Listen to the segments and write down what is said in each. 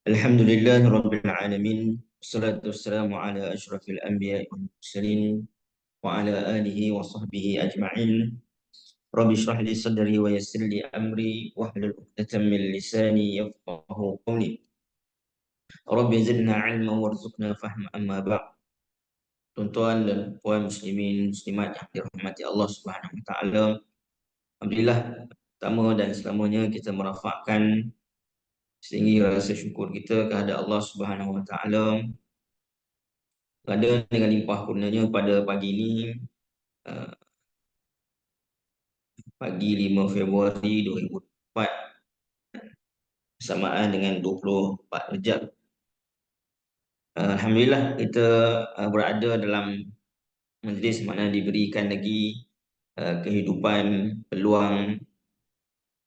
Alhamdulillah Rabbil Alamin. Wassalatu wassalamu ala ashrafil anbiya wal mursalin wa ala alihi wa sahbihi ajma'in. Rabbi shrah li sadri wa yassir li amri wahlul 'uqdatam min lisani yafqahu qawli. Rabbi zidna 'ilman warzuqna fahma amma ba'd. Tuan-tuan dan puan muslimin muslimat yang dirahmati Allah Subhanahu wa taala. Alhamdulillah, pertama dan selamanya kita merafakkan setinggi rasa syukur kita kepada Allah Subhanahu wa taala kerana dengan limpah kurnianya pada pagi ini, uh, pagi 5 Februari 2004 bersamaan dengan 24 Rejab. Alhamdulillah kita berada dalam majlis mana diberikan lagi kehidupan, peluang.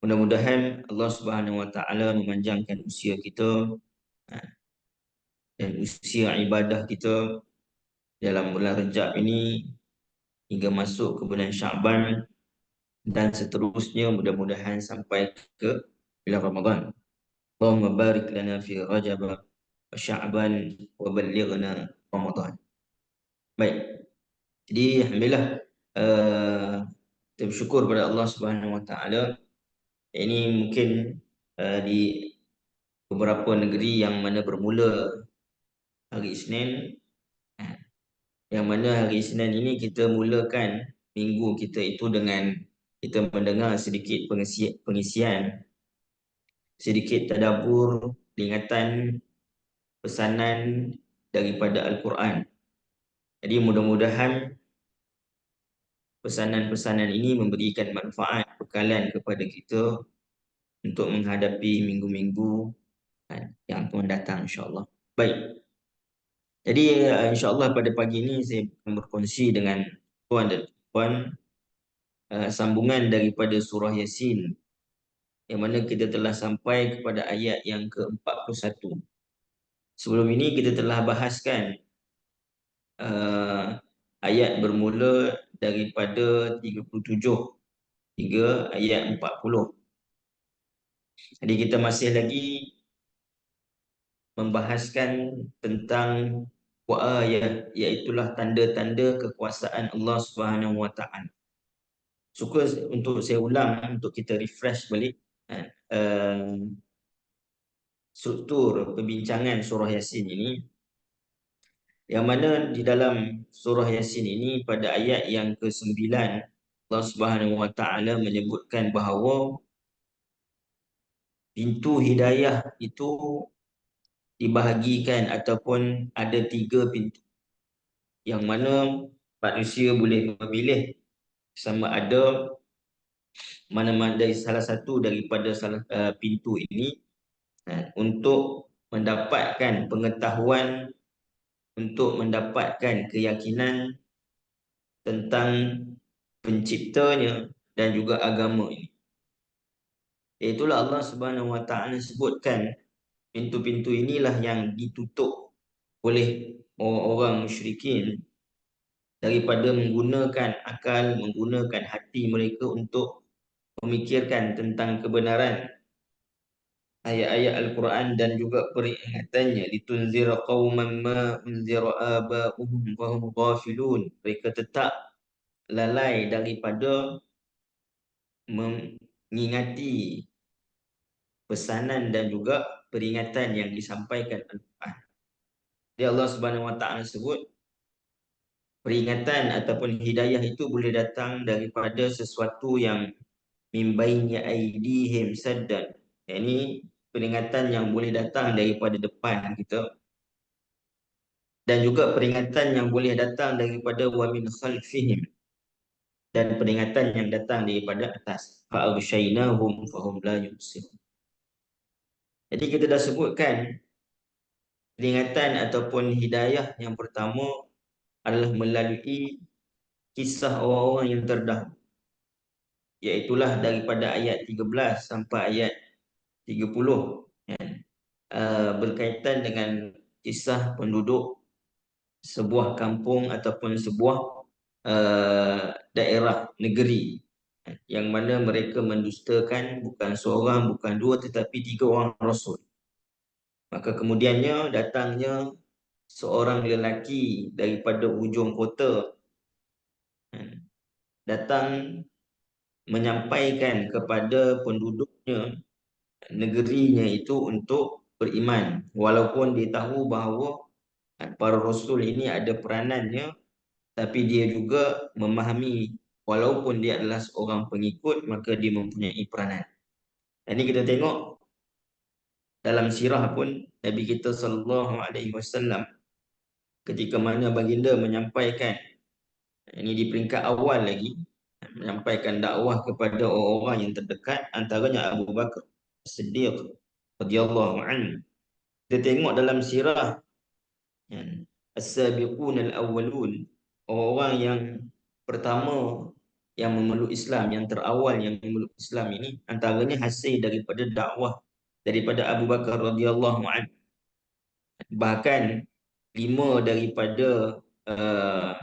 Mudah-mudahan Allah Subhanahu Wa Taala memanjangkan usia kita dan usia ibadah kita dalam bulan Rejab ini hingga masuk ke bulan Syaban dan seterusnya, mudah-mudahan sampai ke bulan Ramadan. Allahumma barik lana fi Rajab wa Sya'ban wa ballighna Ramadan. Baik. Jadi alhamdulillah, kita bersyukur pada Allah Subhanahu wa taala. Ini mungkin di beberapa negeri yang mana bermula hari Isnin, yang mana hari Isnin ini kita mulakan minggu kita itu dengan kita mendengar sedikit pengisian, sedikit tadabbur, peringatan, pesanan daripada Al-Quran. Jadi mudah-mudahan pesanan-pesanan ini memberikan manfaat, bekalan kepada kita untuk menghadapi minggu-minggu yang akan datang, insyaAllah. Baik. Jadi insyaAllah pada pagi ini saya akan berkongsi dengan tuan dan puan sambungan daripada surah Yasin, yang mana kita telah sampai kepada ayat yang ke-41. Sebelum ini kita telah bahaskan ayat bermula daripada 37 hingga ayat 40. Jadi kita masih lagi membahaskan tentang ayat, iaitulah tanda-tanda kekuasaan Allah Subhanahu wa taala. Suka untuk saya ulang untuk kita refresh balik struktur perbincangan surah Yasin ini, yang mana di dalam surah Yasin ini pada ayat yang ke-9 Allah Subhanahu wa taala menyebutkan bahawa pintu hidayah itu dibahagikan ataupun ada 3 pintu, yang mana manusia boleh memilih sama ada mana-mana dari salah satu daripada pintu ini untuk mendapatkan pengetahuan, untuk mendapatkan keyakinan tentang penciptanya dan juga agama ini. Itulah Allah Subhanahu wa taala sebutkan pintu-pintu inilah yang ditutup oleh orang-orang musyrikin daripada menggunakan akal, menggunakan hati mereka untuk memikirkan tentang kebenaran ayat-ayat Al-Quran dan juga peringatannya. Litunzira qauman ma unzira aba'uhum wa hum ghafilun. Mereka tetap lalai daripada mengingati pesanan dan juga peringatan yang disampaikan Al-Quran. Jadi Allah Subhanahu wa taala sebut peringatan ataupun hidayah itu boleh datang daripada sesuatu yang min baini aidihim saddan. Ini peringatan yang boleh datang daripada depan kita, dan juga peringatan yang boleh datang daripada wa min khalfihim, dan peringatan yang datang daripada atas. Fa'aghshaynahum fahum la yubsirun. Jadi kita dah sebutkan peringatan ataupun hidayah yang pertama adalah melalui kisah orang-orang yang terdahulu, iaitulah daripada ayat 13 sampai ayat 30, berkaitan dengan kisah penduduk sebuah kampung ataupun sebuah daerah negeri yang mana mereka mendustakan bukan seorang, bukan dua, tetapi 3 orang rasul. Maka kemudiannya datangnya seorang lelaki daripada ujung kota, datang menyampaikan kepada penduduknya negerinya itu untuk beriman, walaupun dia tahu bahawa para rasul ini ada peranannya, tapi dia juga memahami walaupun dia adalah seorang pengikut, maka dia mempunyai peranan. Ini kita tengok dalam sirah pun Nabi kita sallallahu alaihi wasallam, ketika mana baginda menyampaikan, ini di peringkat awal lagi, menyampaikan dakwah kepada orang-orang yang terdekat, antaranya Abu Bakar Siddiq radhiyallahu anhu. Kita tengok dalam sirah, as-sabiqun al-awwalun, orang yang pertama yang memeluk Islam, yang terawal yang memeluk Islam ini, antaranya hasil daripada dakwah daripada Abu Bakar radhiyallahu anhu. Bahkan 5 daripada 10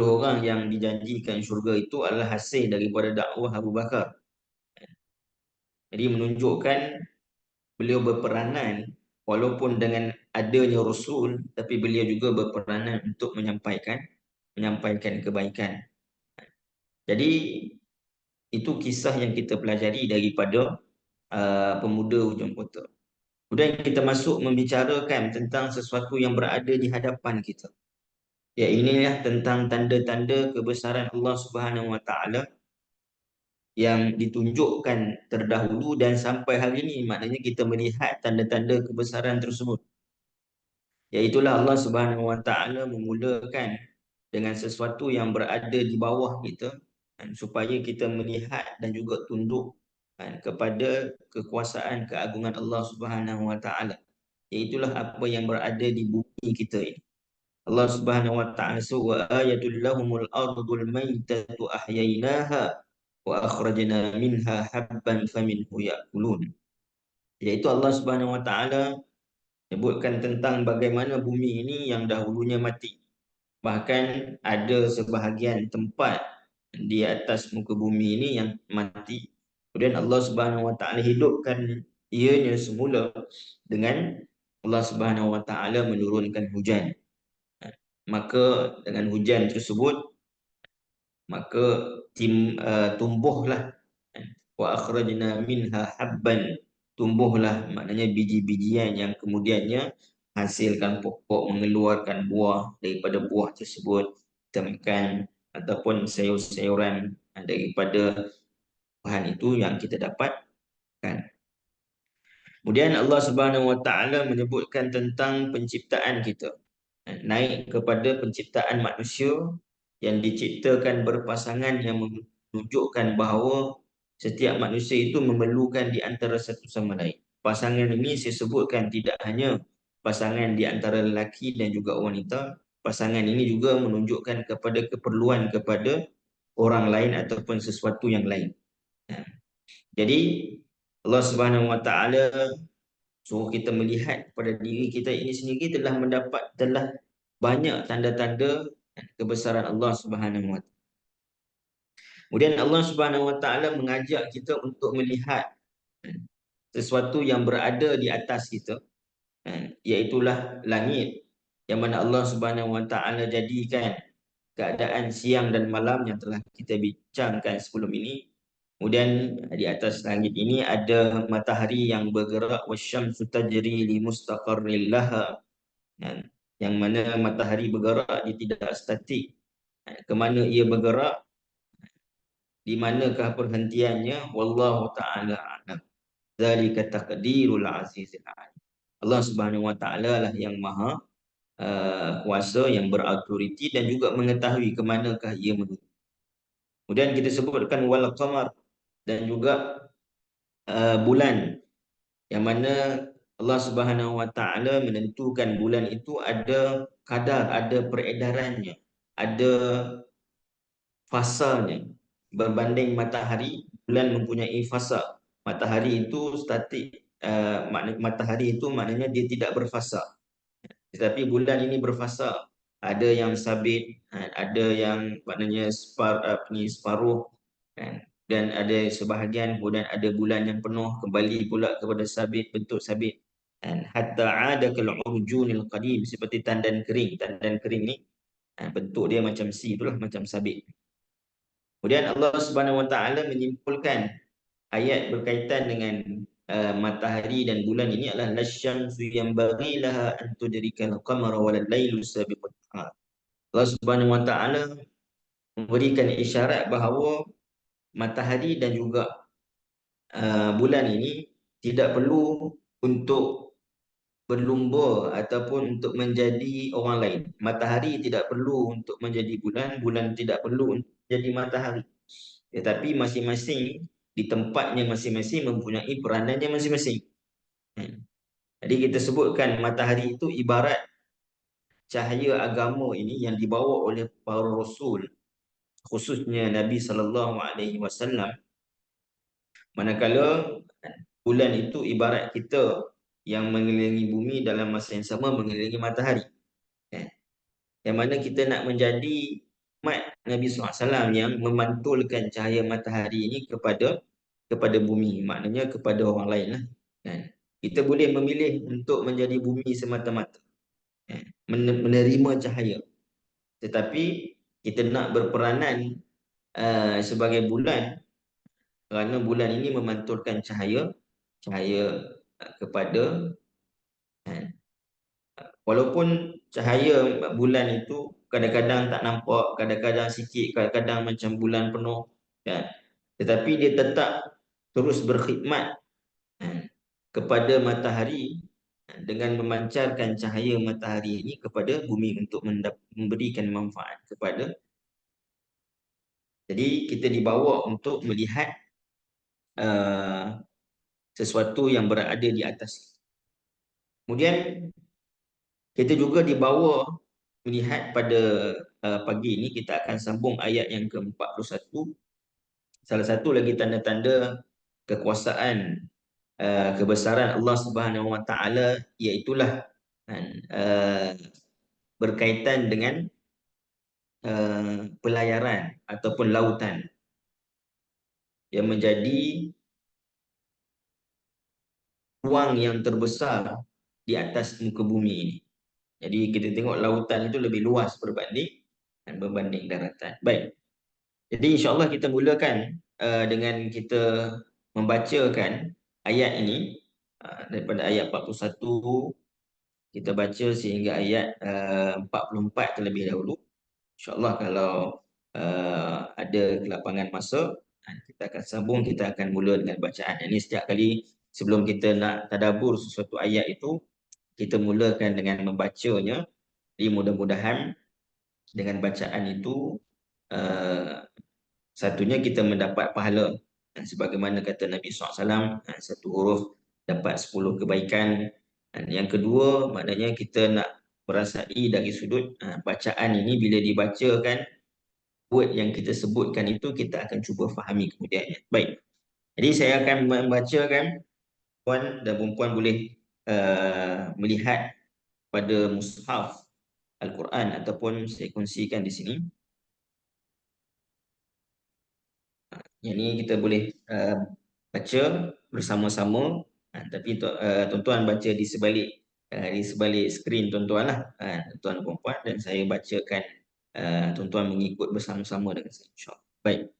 orang yang dijanjikan syurga itu adalah hasil daripada dakwah Abu Bakar. Jadi menunjukkan beliau berperanan walaupun dengan adanya Rasul, tapi beliau juga berperanan untuk menyampaikan kebaikan. Jadi itu kisah yang kita pelajari daripada pemuda ujung kota. Kemudian kita masuk membicarakan tentang sesuatu yang berada di hadapan kita. Ya, inilah tentang tanda-tanda kebesaran Allah Subhanahu Wa Taala yang ditunjukkan terdahulu dan sampai hari ini, maknanya kita melihat tanda-tanda kebesaran tersebut. Iaitulah Allah Subhanahu Wa Taala memulakan dengan sesuatu yang berada di bawah kita, supaya kita melihat dan juga tunduk kepada kekuasaan keagungan Allah Subhanahu Wa Taala. Iaitulah apa yang berada di bumi kita ini. Allah Subhanahu Wa Taala wa ayatul lahumul ardul maitatu ahyainaha wa akhrajna minha habban faminhu ya'kulun. Iaitu Allah Subhanahu Wa Taala sebutkan tentang bagaimana bumi ini yang dahulunya mati. Bahkan ada sebahagian tempat di atas muka bumi ini yang mati. Kemudian Allah Subhanahu Wa Taala hidupkan ianya semula dengan Allah Subhanahu Wa Taala menurunkan hujan. Maka dengan hujan tersebut, maka tumbuhlah, wa akhrajna minha habban, tumbuhlah maknanya biji-bijian yang kemudiannya hasilkan pokok, mengeluarkan buah. Daripada buah tersebut kita makan, ataupun sayur-sayuran daripada bahan itu yang kita dapatkan. Kemudian Allah Subhanahu Wa Taala menyebutkan tentang penciptaan kita, naik kepada penciptaan manusia yang diciptakan berpasangan, yang menunjukkan bahawa setiap manusia itu memerlukan di antara satu sama lain. Pasangan ini saya sebutkan tidak hanya pasangan di antara lelaki dan juga wanita. Pasangan ini juga menunjukkan kepada keperluan kepada orang lain ataupun sesuatu yang lain. Jadi Allah Subhanahu Wa Taala suruh kita melihat kepada diri kita ini sendiri telah banyak tanda-tanda kebesaran Allah Subhanahu Wa Taala. Kemudian Allah Subhanahu Wa Taala mengajak kita untuk melihat sesuatu yang berada di atas kita, iaitulah langit, yang mana Allah Subhanahu Wa Taala jadikan keadaan siang dan malam yang telah kita bincangkan sebelum ini. Kemudian di atas langit ini ada matahari yang bergerak, wasyamsu tajri li mustaqarril laha, yang mana matahari bergerak, dia tidak statik. Ke mana ia bergerak, di manakah perhentiannya, wallahu taala a'lam. Zalika taqdirul azizil alim. Allah Subhanahu Wa Taala lah yang maha kuasa, yang berautoriti dan juga mengetahui ke manakah ia menuju. Kemudian kita sebutkan wal qamar, dan juga bulan, yang mana Allah Subhanahu Wa Taala menentukan bulan itu ada kadar, ada peredarannya, ada fasanya. Berbanding matahari, bulan mempunyai fasa. Matahari itu statik, matahari itu maknanya dia tidak berfasa. Tetapi bulan ini berfasa. Ada yang sabit, ada yang maknanya separuh, dan ada sebahagian, kemudian ada bulan yang penuh, kembali pula kepada sabit, bentuk sabit. Hatta ada kal urjunil qadim, seperti tandan kering. Tandan kering ni bentuk dia macam si itulah, macam sabit. Kemudian Allah Subhanahu Wa Taala menyimpulkan ayat berkaitan dengan matahari dan bulan ini adalah lasyamsu yanbaghi laha an tudrikal qamara wal lailu sabiqun nahar. Allah Subhanahu Wa Taala memberikan isyarat bahawa matahari dan juga bulan ini tidak perlu untuk berlumba ataupun untuk menjadi orang lain. Matahari tidak perlu untuk menjadi bulan, bulan tidak perlu untuk menjadi matahari. Tetapi masing-masing di tempatnya masing-masing mempunyai peranannya masing-masing. Jadi kita sebutkan matahari itu ibarat cahaya agama ini yang dibawa oleh para rasul, khususnya Nabi SAW. Manakala bulan itu ibarat kita yang mengelilingi bumi dalam masa yang sama mengelilingi matahari. Yang mana kita nak menjadi umat Nabi SAW yang memantulkan cahaya matahari ini kepada bumi, maknanya kepada orang lain lah. Kita boleh memilih untuk menjadi bumi semata-mata, menerima cahaya, tetapi kita nak berperanan sebagai bulan, kerana bulan ini memantulkan cahaya kepada walaupun cahaya bulan itu kadang-kadang tak nampak, kadang-kadang sikit, kadang-kadang macam bulan penuh, tetapi dia tetap terus berkhidmat kepada matahari dengan memancarkan cahaya matahari ini kepada bumi untuk memberikan manfaat kepada. Jadi kita dibawa untuk melihat sesuatu yang berada di atas. Kemudian kita juga dibawa melihat pada pagi ini, kita akan sambung ayat yang ke-41. Salah satu lagi tanda-tanda kekuasaan, kebesaran Allah Subhanahu Wa Taala, iaitulah berkaitan dengan pelayaran ataupun lautan yang menjadi ruang yang terbesar di atas muka bumi ini. Jadi kita tengok lautan itu lebih luas berbanding daratan. Baik. Jadi insya-Allah kita mulakan dengan kita membacakan ayat ini daripada ayat 41 kita baca sehingga ayat 44 terlebih dahulu. InsyaAllah kalau ada kelapangan masa, kita akan sambung, kita akan mula dengan bacaan. Ini setiap kali sebelum kita nak tadabbur sesuatu ayat itu, kita mulakan dengan membacanya. Jadi mudah-mudahan dengan bacaan itu, satunya kita mendapat pahala. Dan sebagaimana kata Nabi SAW, satu huruf dapat 10 kebaikan. Dan yang kedua, maknanya kita nak merasai dari sudut bacaan ini, bila dibacakan, word yang kita sebutkan itu kita akan cuba fahami kemudiannya. Baik. Jadi saya akan membacakan, puan dan perempuan boleh melihat pada mushaf Al-Quran ataupun saya kongsikan di sini. Yang ini kita boleh baca bersama-sama, tapi tuan-tuan baca di sebalik skrin tuan-tuan lah, tuan-tuan dan perempuan, dan saya bacakan, tuan-tuan mengikut bersama-sama dengan saya, insya-Allah. Baik.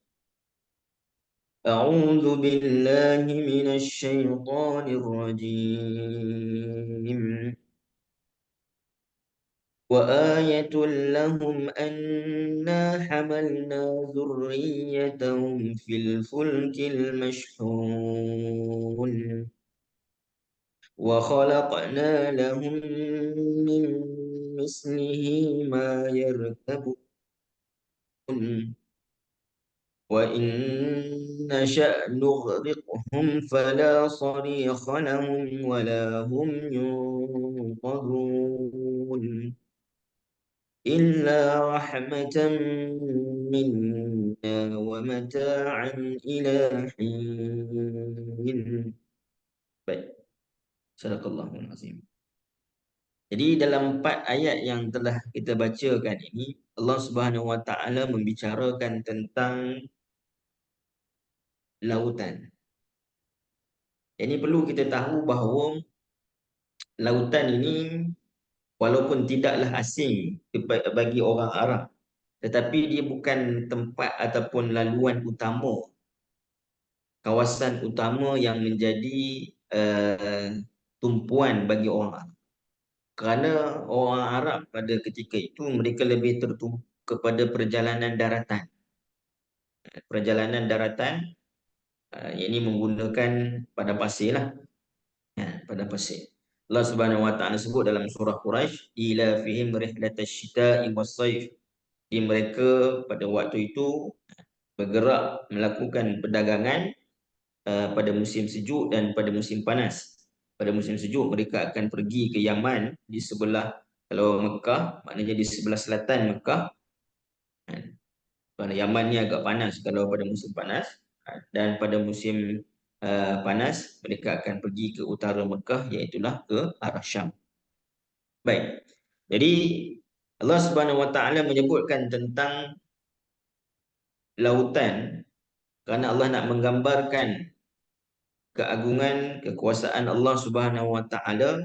A'udzu billahi minasy syaithanir rajim. وآية لهم أنا حملنا ذريتهم في الفلك المشحون وخلقنا لهم من مثله ما يركبون وإن نشأ نغرقهم فلا صريخ لهم ولا هم ينقذون إلا رحمة منا ومتاعا إلى حين. Baik. Sadaqallahul azim. Jadi dalam 4 ayat yang telah kita bacakan ini, Allah Subhanahu Wa Taala membicarakan tentang lautan. Ini perlu kita tahu bahawa lautan ini walaupun tidaklah asing bagi orang Arab, tetapi dia bukan tempat ataupun laluan utama, kawasan utama yang menjadi tumpuan bagi orang Arab. Kerana orang Arab pada ketika itu mereka lebih tertumpu kepada perjalanan daratan. Perjalanan daratan ini menggunakan padang pasir lah. Padang pasir. Allah Subhanahu Wa Taala sebut dalam surah Quraisy, ila fihim rihlatash shita'i was-sayf. Di mereka pada waktu itu bergerak melakukan perdagangan pada musim sejuk dan pada musim panas. Pada musim sejuk mereka akan pergi ke Yaman di sebelah, kalau Mekah maknanya di sebelah selatan Mekah. Kerana Yaman ni agak panas kalau pada musim panas, dan pada musim panas mereka akan pergi ke utara Mekah, iaitulah ke arah Syam. Baik. Jadi Allah Subhanahu Wa Taala menyebutkan tentang lautan kerana Allah nak menggambarkan keagungan kekuasaan Allah Subhanahu Wa Taala,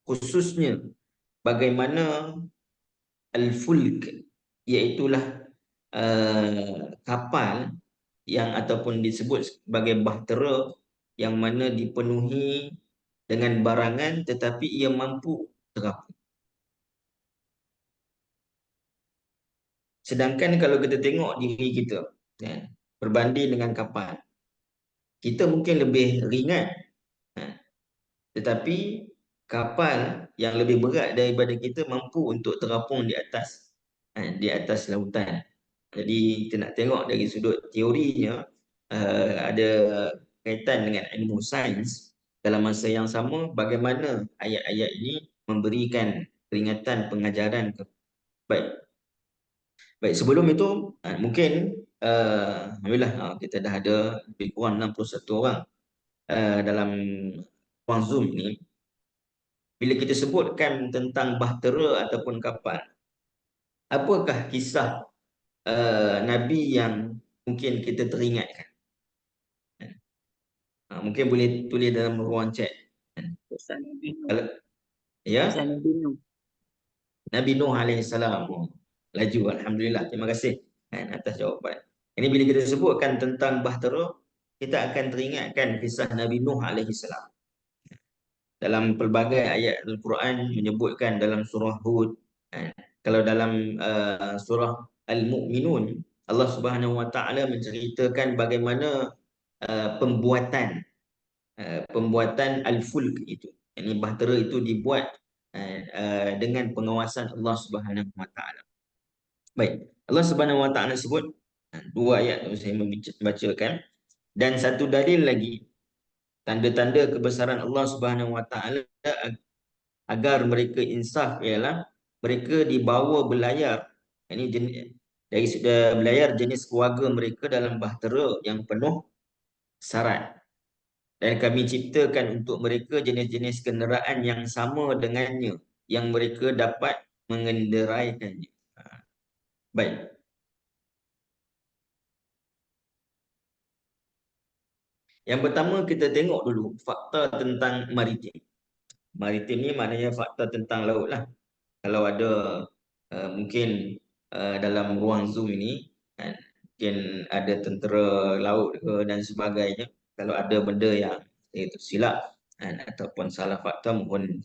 khususnya bagaimana al-fulk, iaitulah kapal yang ataupun disebut sebagai bahtera yang mana dipenuhi dengan barangan tetapi ia mampu terapung. Sedangkan kalau kita tengok diri kita, berbanding dengan kapal, kita mungkin lebih ringan, tetapi kapal yang lebih berat daripada kita mampu untuk terapung di atas lautan. Jadi kita nak tengok dari sudut teorinya, ada kaitan dengan ilmu sains. Dalam masa yang sama, bagaimana ayat-ayat ini memberikan peringatan pengajaran. Baik. Baik, sebelum itu mungkin alhamdulillah kita dah ada lebih kurang 61 orang dalam ruang Zoom ini. Bila kita sebutkan tentang bahtera ataupun kapal, apakah kisah Nabi yang mungkin kita teringatkan? Mungkin boleh tulis dalam ruang chat. Kalau, ya, Nabi Nuh alaihissalam. Laju, alhamdulillah. Terima kasih atas jawapan. Ini bila kita sebutkan tentang bahtera, kita akan teringatkan kisah Nabi Nuh alaihissalam. Dalam pelbagai ayat Al-Quran menyebutkan dalam surah Hud. Kalau dalam surah Al-Mu'minun, Allah Subhanahu Wa Taala menceritakan bagaimana pembuatan al-fulk itu. Ini bahtera itu dibuat dengan pengawasan Allah Subhanahu Wa Taala. Baik, Allah Subhanahu Wa Taala sebut dua ayat yang saya membacakan, dan satu dalil lagi tanda-tanda kebesaran Allah Subhanahu Wa Taala agar mereka insaf ialah mereka dibawa berlayar. Ini jenis dari sudah berlayar jenis keluarga mereka dalam bahtera yang penuh syarat. Dan kami ciptakan untuk mereka jenis-jenis kenderaan yang sama dengannya, yang mereka dapat mengenderaikannya. Baik. Yang pertama kita tengok dulu fakta tentang maritim. Maritim ni maknanya fakta tentang laut lah. Kalau ada mungkin dalam ruang Zoom ini mungkin ada tentera laut ke dan sebagainya. Kalau ada benda yang itu silap ataupun salah fakta, mohon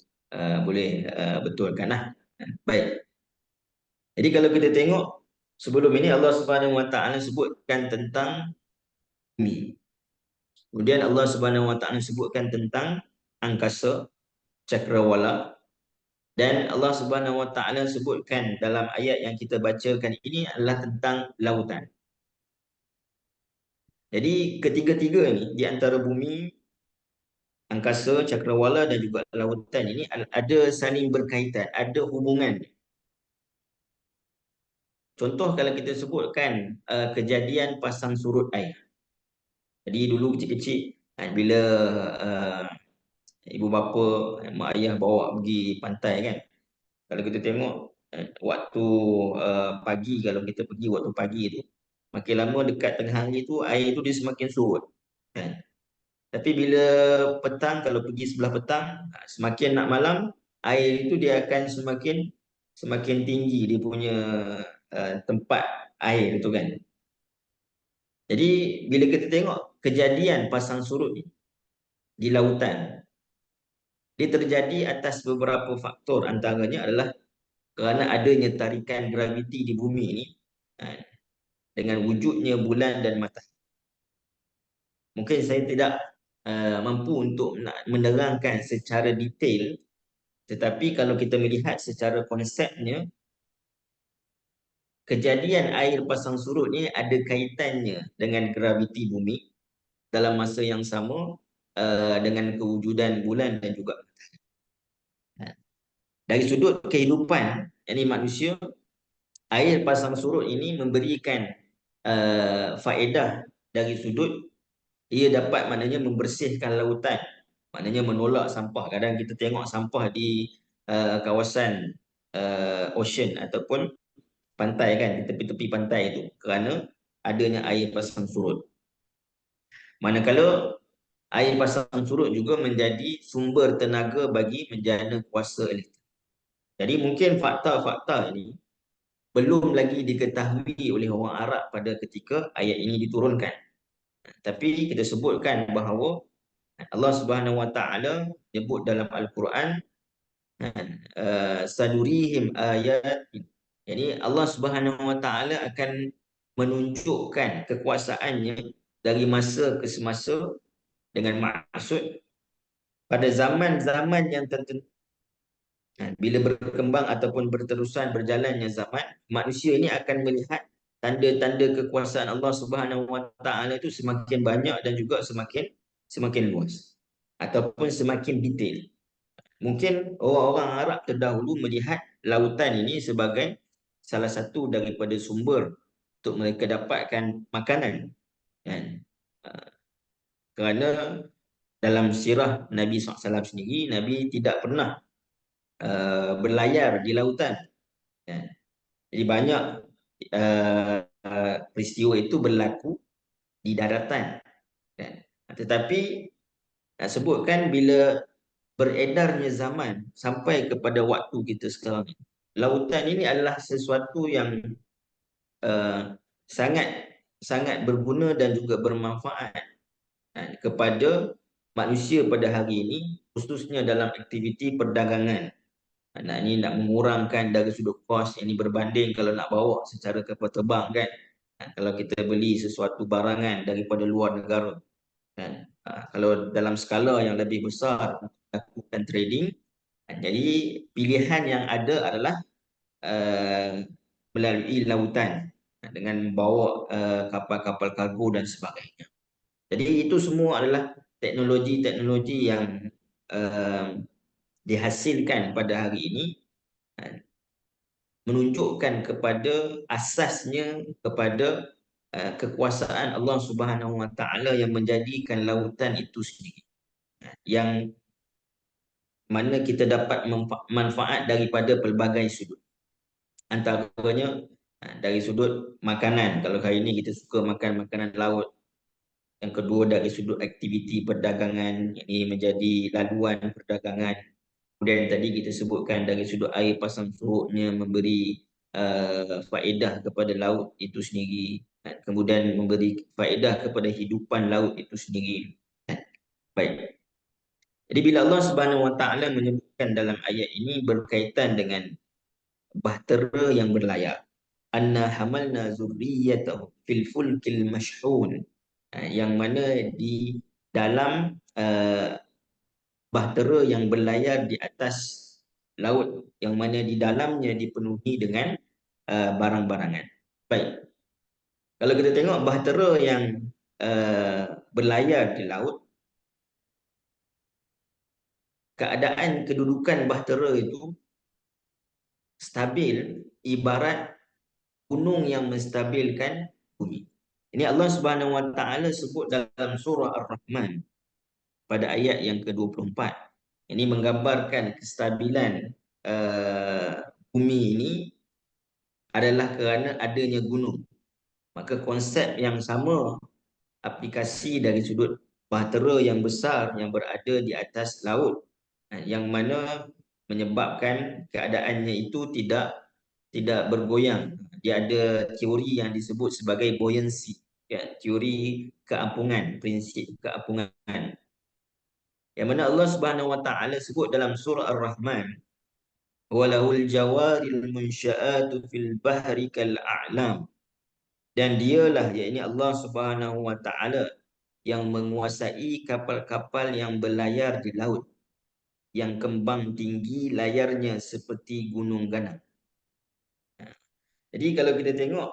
boleh betulkan lah. Baik. Jadi kalau kita tengok sebelum ini Allah Subhanahu Wa Taala sebutkan tentang bumi. Kemudian Allah Subhanahu Wa Taala sebutkan tentang angkasa, cakrawala, dan Allah Subhanahu Wa Taala sebutkan dalam ayat yang kita bacakan ini adalah tentang lautan. Jadi ketiga-tiga ini di antara bumi, angkasa, cakrawala dan juga lautan ini ada saling berkaitan, ada hubungan. Contoh kalau kita sebutkan kejadian pasang surut air. Jadi dulu kecil-kecil bila ibu bapa, mak ayah bawa pergi pantai kan. Kalau kita tengok waktu pagi, kalau kita pergi waktu pagi tu, makin lama dekat tengah hari tu air tu dia semakin surut. Kan? Tapi bila petang, kalau pergi sebelah petang, semakin nak malam, air itu dia akan semakin tinggi dia punya tempat air itu kan. Jadi bila kita tengok kejadian pasang surut ni di lautan, dia terjadi atas beberapa faktor, antaranya adalah kerana adanya tarikan graviti di bumi ini, dengan wujudnya bulan dan matahari. Mungkin saya tidak mampu untuk nak menerangkan secara detail, tetapi kalau kita melihat secara konsepnya, kejadian air pasang surut ni ada kaitannya dengan graviti bumi dalam masa yang sama dengan kewujudan bulan dan juga dari sudut kehidupan yakni manusia, air pasang surut ini memberikan faedah dari sudut ia dapat maknanya membersihkan lautan, maknanya menolak sampah. Kadang kita tengok sampah di kawasan ocean ataupun pantai kan, di tepi-tepi pantai itu kerana adanya air pasang surut. Manakala air pasang surut juga menjadi sumber tenaga bagi menjana kuasa elektrik. Jadi mungkin fakta-fakta ini belum lagi diketahui oleh orang Arab pada ketika ayat ini diturunkan. Tapi kita sebutkan bahawa Allah Subhanahu Wa Taala sebut dalam Al-Quran, sanurihim ayat. Jadi Allah Subhanahu Wa Taala akan menunjukkan kekuasaannya dari masa ke semasa dengan maksud pada zaman-zaman yang tertentu. Bila berkembang ataupun berterusan berjalannya zaman, manusia ini akan melihat tanda-tanda kekuasaan Allah Subhanahu Wa Taala itu semakin banyak dan juga semakin luas ataupun semakin detail. Mungkin orang-orang Arab terdahulu melihat lautan ini sebagai salah satu daripada sumber untuk mereka dapatkan makanan, kan? Kerana dalam sirah Nabi SAW sendiri, Nabi tidak pernah berlayar di lautan, kan? Jadi banyak peristiwa itu berlaku di daratan, kan? Tetapi nak sebutkan bila beredarnya zaman sampai kepada waktu kita sekarang, lautan ini adalah sesuatu yang sangat sangat berguna dan juga bermanfaat kepada manusia pada hari ini, khususnya dalam aktiviti perdagangan. Nah, ini nak mengurangkan dari sudut kos, ini berbanding kalau nak bawa secara kapal terbang kan. Kalau kita beli sesuatu barangan daripada luar negara kan. Kalau dalam skala yang lebih besar lakukan trading, jadi pilihan yang ada adalah melalui lautan dengan membawa kapal-kapal kargo dan sebagainya. Jadi itu semua adalah teknologi-teknologi yang dihasilkan pada hari ini, menunjukkan kepada asasnya kepada kekuasaan Allah Subhanahu Wa Taala yang menjadikan lautan itu sendiri, yang mana kita dapat manfaat daripada pelbagai sudut. Antaranya dari sudut makanan, kalau hari ini kita suka makan makanan laut. Yang kedua dari sudut aktiviti perdagangan, ini menjadi laluan perdagangan. Kemudian tadi kita sebutkan dari sudut air pasang surutnya memberi faedah kepada laut itu sendiri. Kemudian memberi faedah kepada hidupan laut itu sendiri. Baik. Jadi bila Allah Subhanahu Wa Taala menyebutkan dalam ayat ini berkaitan dengan bahtera yang berlayar, anna hamalna zurriyatahu fil fulkil mashhun, yang mana di dalam bahtera yang berlayar di atas laut, yang mana di dalamnya dipenuhi dengan barang-barangan. Baik. Kalau kita tengok bahtera yang berlayar di laut, keadaan kedudukan bahtera itu stabil ibarat gunung yang menstabilkan bumi. Ini Allah Subhanahu Wa Taala sebut dalam surah Ar-Rahman pada ayat yang ke-24. Ini menggambarkan kestabilan bumi ini adalah kerana adanya gunung. Maka konsep yang sama aplikasi dari sudut bahtera yang besar yang berada di atas laut, yang mana menyebabkan keadaannya itu tidak bergoyang. Dia ada teori yang disebut sebagai buoyancy, ya, teori keapungan, prinsip keapungan. Yang mana Allah Subhanahu Wa Taala sebut dalam surah Ar-Rahman, walahul jawaril munsya'atu fil bahri kal a'lam. Dan dialah, yakni Allah Subhanahu Wa Taala, yang menguasai kapal-kapal yang berlayar di laut, yang kembang tinggi layarnya seperti gunung ganang. Jadi kalau kita tengok,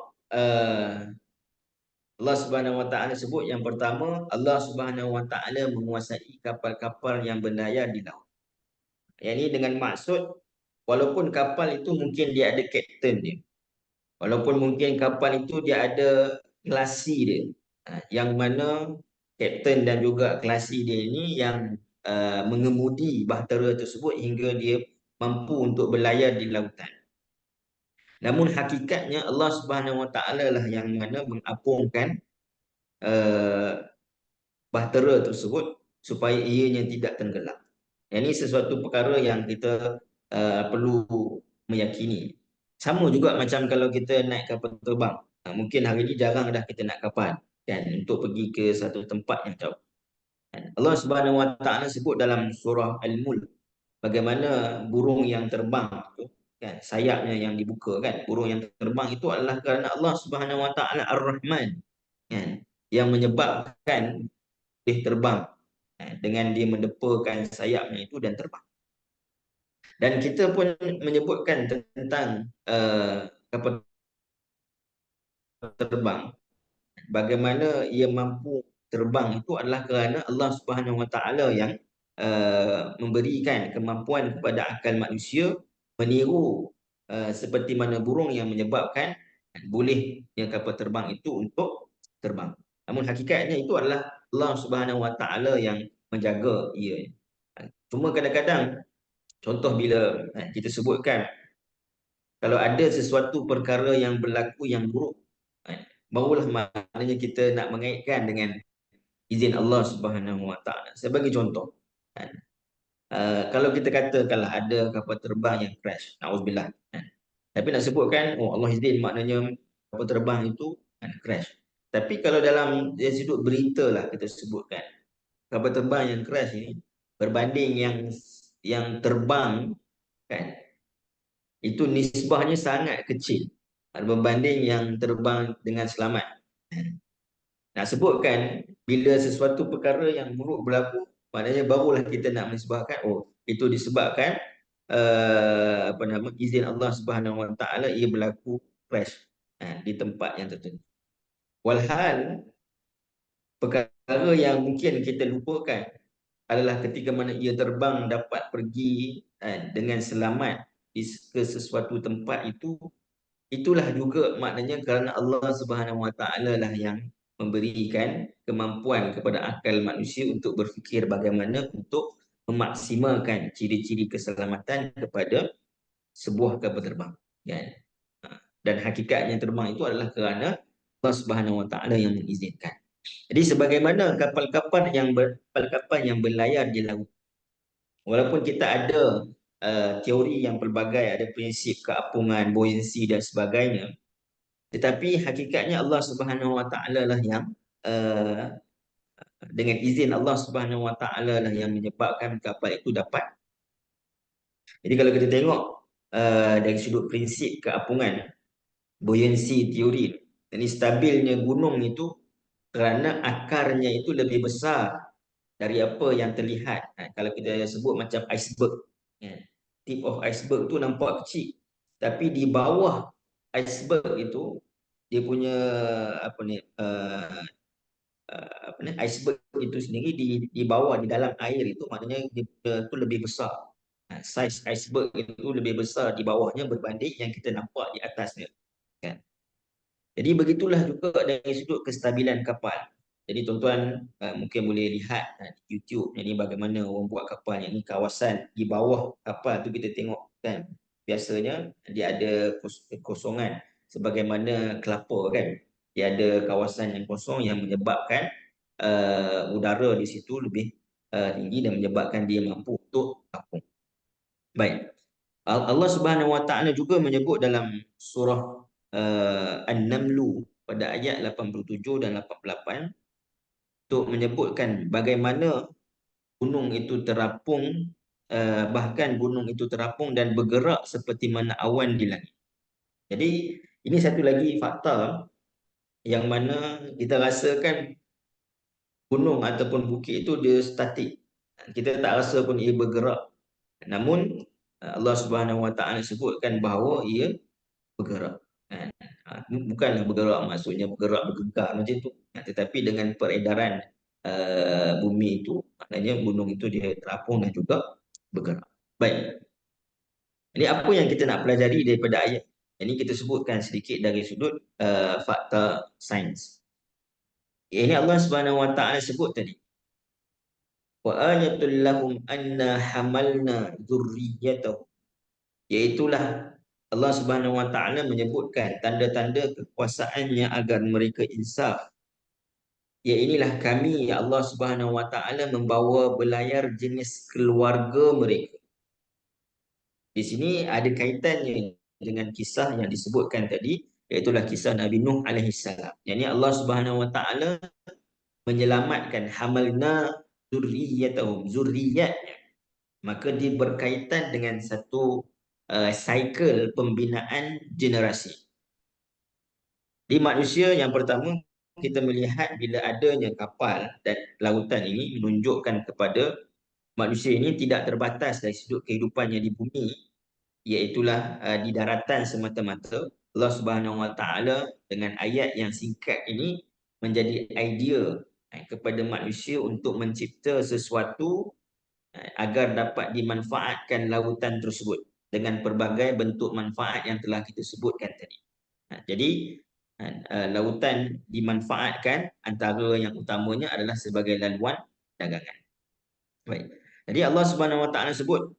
Allah Subhanahu Wa Taala sebut yang pertama, Allah Subhanahu Wa Taala menguasai kapal-kapal yang berlayar di laut. Yang ini dengan maksud, walaupun kapal itu mungkin dia ada kapten dia, walaupun mungkin kapal itu dia ada kelasi dia, yang mana kapten dan juga kelasi dia ini yang mengemudi bahtera tersebut hingga dia mampu untuk berlayar di lautan. Namun hakikatnya Allah Subhanahu Wa Taala lah yang mana mengapungkan bahtera tersebut supaya ianya tidak tenggelam. Ini sesuatu perkara yang kita perlu meyakini. Sama juga macam kalau kita naik kapal terbang. Mungkin hari ini jarang dah kita naik kapal kan untuk pergi ke satu tempat yang jauh. Allah Subhanahu Wa Taala sebut dalam surah Al-Mulk bagaimana burung yang terbang itu kan, sayapnya yang dibuka kan. Burung yang terbang itu adalah kerana Allah Subhanahu Wa Taala Ar-Rahman kan, yang menyebabkan dia terbang dengan dia mendepakan sayapnya itu dan terbang. Dan kita pun menyebutkan tentang kapal terbang, bagaimana ia mampu terbang itu adalah kerana Allah Subhanahu Wa Taala yang memberikan kemampuan kepada akal manusia meniru seperti mana burung yang menyebabkan bolehnya kapal terbang itu untuk terbang. Namun hakikatnya itu adalah Allah Subhanahu Wa Taala yang menjaga ia. Cuma kadang-kadang, contoh bila kita sebutkan, kalau ada sesuatu perkara yang berlaku yang buruk, barulah maknanya kita nak mengaitkan dengan izin Allah Subhanahu Wa Taala. Sebagai contoh, kalau kita katakanlah ada kapal terbang yang crash, nauzubillah, tapi nak sebutkan, oh Allah izin, maknanya kapal terbang itu crash. Tapi kalau dalam dari sudut berita lah kita sebutkan, kapal terbang yang crash ini berbanding yang terbang kan, itu nisbahnya sangat kecil berbanding yang terbang dengan selamat. Nak sebutkan bila sesuatu perkara yang buruk berlaku, maknanya barulah kita nak menisbahkan, oh itu disebabkan apa nama, izin Allah Subhanahu Wa Taala ia berlaku crash di tempat yang tertentu. Walhal perkara yang mungkin kita lupakan adalah ketika mana ia terbang dapat pergi dengan selamat ke sesuatu tempat itu. Itulah juga maknanya kerana Allah Subhanahu Wa Taala lah yang memberikan kemampuan kepada akal manusia untuk berfikir bagaimana untuk memaksimalkan ciri-ciri keselamatan kepada sebuah kapal terbang kan. Dan hakikatnya terbang itu adalah kerana Allah Subhanahu Wa Taala yang mengizinkan. Jadi sebagaimana kapal-kapal yang berlayar di laut, walaupun kita ada teori yang pelbagai, ada prinsip keapungan, buoyancy dan sebagainya, tetapi hakikatnya Allah Subhanahu Wa Taala lah yang dengan izin Allah Subhanahu Wa Taala lah yang menyebabkan kapal itu dapat. Jadi kalau kita tengok dari sudut prinsip keapungan, buoyancy teori, ini stabilnya gunung itu kerana akarnya itu lebih besar dari apa yang terlihat. Kalau kita sebut macam iceberg, tip of iceberg tu nampak kecil, tapi di bawah iceberg itu dia punya apa ni apa ni, iceberg itu sendiri di bawah, di dalam air itu, maknanya dia tu lebih besar. Saiz iceberg itu lebih besar di bawahnya berbanding yang kita nampak di atasnya kan. Jadi begitulah juga dari sudut kestabilan kapal. Jadi tuan-tuan mungkin boleh lihat di YouTube ni bagaimana orang buat kapal. Yang ni kawasan di bawah kapal tu kita tengok kan, biasanya dia ada kosongan sebagaimana kelapa kan. Dia ada kawasan yang kosong yang menyebabkan udara di situ lebih tinggi dan menyebabkan dia mampu untuk apung. Baik. Allah Subhanahu Wa Taala juga menyebut dalam surah An-Naml pada ayat 87 dan 88 untuk menyebutkan bagaimana gunung itu terapung, bahkan gunung itu terapung dan bergerak seperti mana awan di langit. Jadi ini satu lagi fakta yang mana kita rasakan gunung ataupun bukit itu dia statik. Kita tak rasa pun ia bergerak. Namun Allah Subhanahu Wa Taala sebutkan bahawa ia bergerak. Bukanlah bergerak maksudnya bergerak bergegar macam tu. Tetapi dengan peredaran bumi itu, maknanya gunung itu dia terapung dan juga bergerak. Baik. Jadi apa yang kita nak pelajari daripada ayat ini, kita sebutkan sedikit dari sudut fakta sains. Ini Allah Subhanahu Wa Taala sebut tadi. Wa ayatul lahum anna hamalna dzurriyyatahum. Iaitulah Allah Subhanahu Wa Taala menyebutkan tanda-tanda kekuasaannya agar mereka insaf. Ya, inilah kami, ya Allah Subhanahu Wa Taala membawa belayar jenis keluarga mereka. Di sini ada kaitannya dengan kisah yang disebutkan tadi, iaitulah kisah Nabi Nuh alaihi salam. Yang Allah Subhanahu Wa Taala menyelamatkan hamalna zurriyatahum, zurriyatnya. Maka dia berkaitan dengan satu cycle pembinaan generasi. Di manusia yang pertama, kita melihat bila adanya kapal dan lautan ini menunjukkan kepada manusia ini tidak terbatas dari sudut kehidupannya di bumi, iaitulah di daratan semata-mata. Allah Subhanahu Wa Taala dengan ayat yang singkat ini menjadi idea kepada manusia untuk mencipta sesuatu agar dapat dimanfaatkan lautan tersebut dengan pelbagai bentuk manfaat yang telah kita sebutkan tadi. Jadi lautan dimanfaatkan, antara yang utamanya adalah sebagai laluan dagangan. Baik. Jadi Allah Subhanahu Wa Taala sebut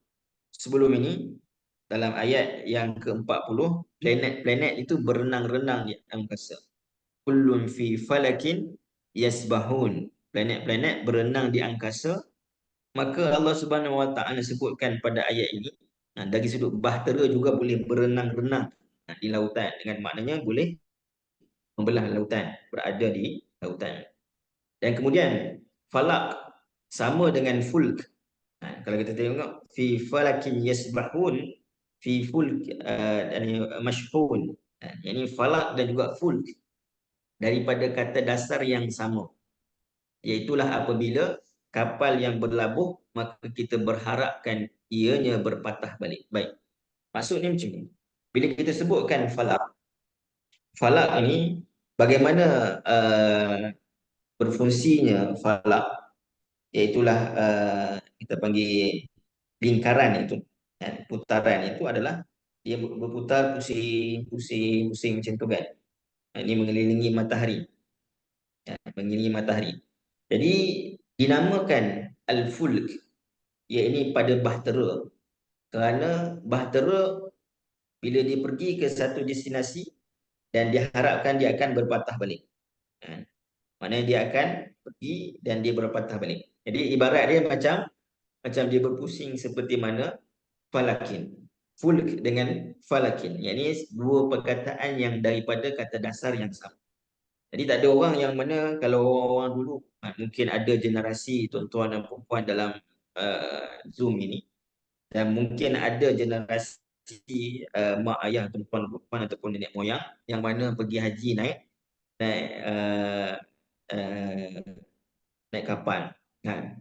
sebelum ini dalam ayat yang ke-40, planet-planet itu berenang-renang di angkasa. Kullun fi falakin yasbahun. Planet-planet berenang di angkasa. Maka Allah Subhanahu Wa Taala sebutkan pada ayat ini, dari sudut bahtera juga boleh berenang-renang di lautan, dengan maknanya boleh membelah lautan, berada di lautan. Dan kemudian falak sama dengan fulk. Kalau kita tengok fi falakin yasbahun, fi fulk mashhun. Ini falak dan juga fulk daripada kata dasar yang sama. Iaitulah apabila kapal yang berlabuh, maka kita berharapkan ianya berpatah balik. Baik. Maksudnya macam ni. Bila kita sebutkan falak, falak ini bagaimana berfungsinya falak, iaitulah kita panggil lingkaran itu, putaran itu adalah dia berputar pusing macam tu kan. Ini mengelilingi matahari. Mengelilingi matahari. Jadi dinamakan al-fulk, iaitu pada bahtera, kerana bahtera bila dia pergi ke satu destinasi dan diharapkan dia akan berpatah balik. Maknanya dia akan pergi dan dia berpatah balik. Jadi ibarat dia macam dia berpusing seperti mana falakin. Fulk dengan falakin. Iaitu dua perkataan yang daripada kata dasar yang sama. Jadi tak ada orang yang mana, kalau orang dulu, mungkin ada generasi tuan-tuan dan puan dalam Zoom ini, dan mungkin ada generasi mak ayah tuan-tuan dan puan ataupun nenek moyang yang mana pergi haji naik uh, uh, naik kapal kan.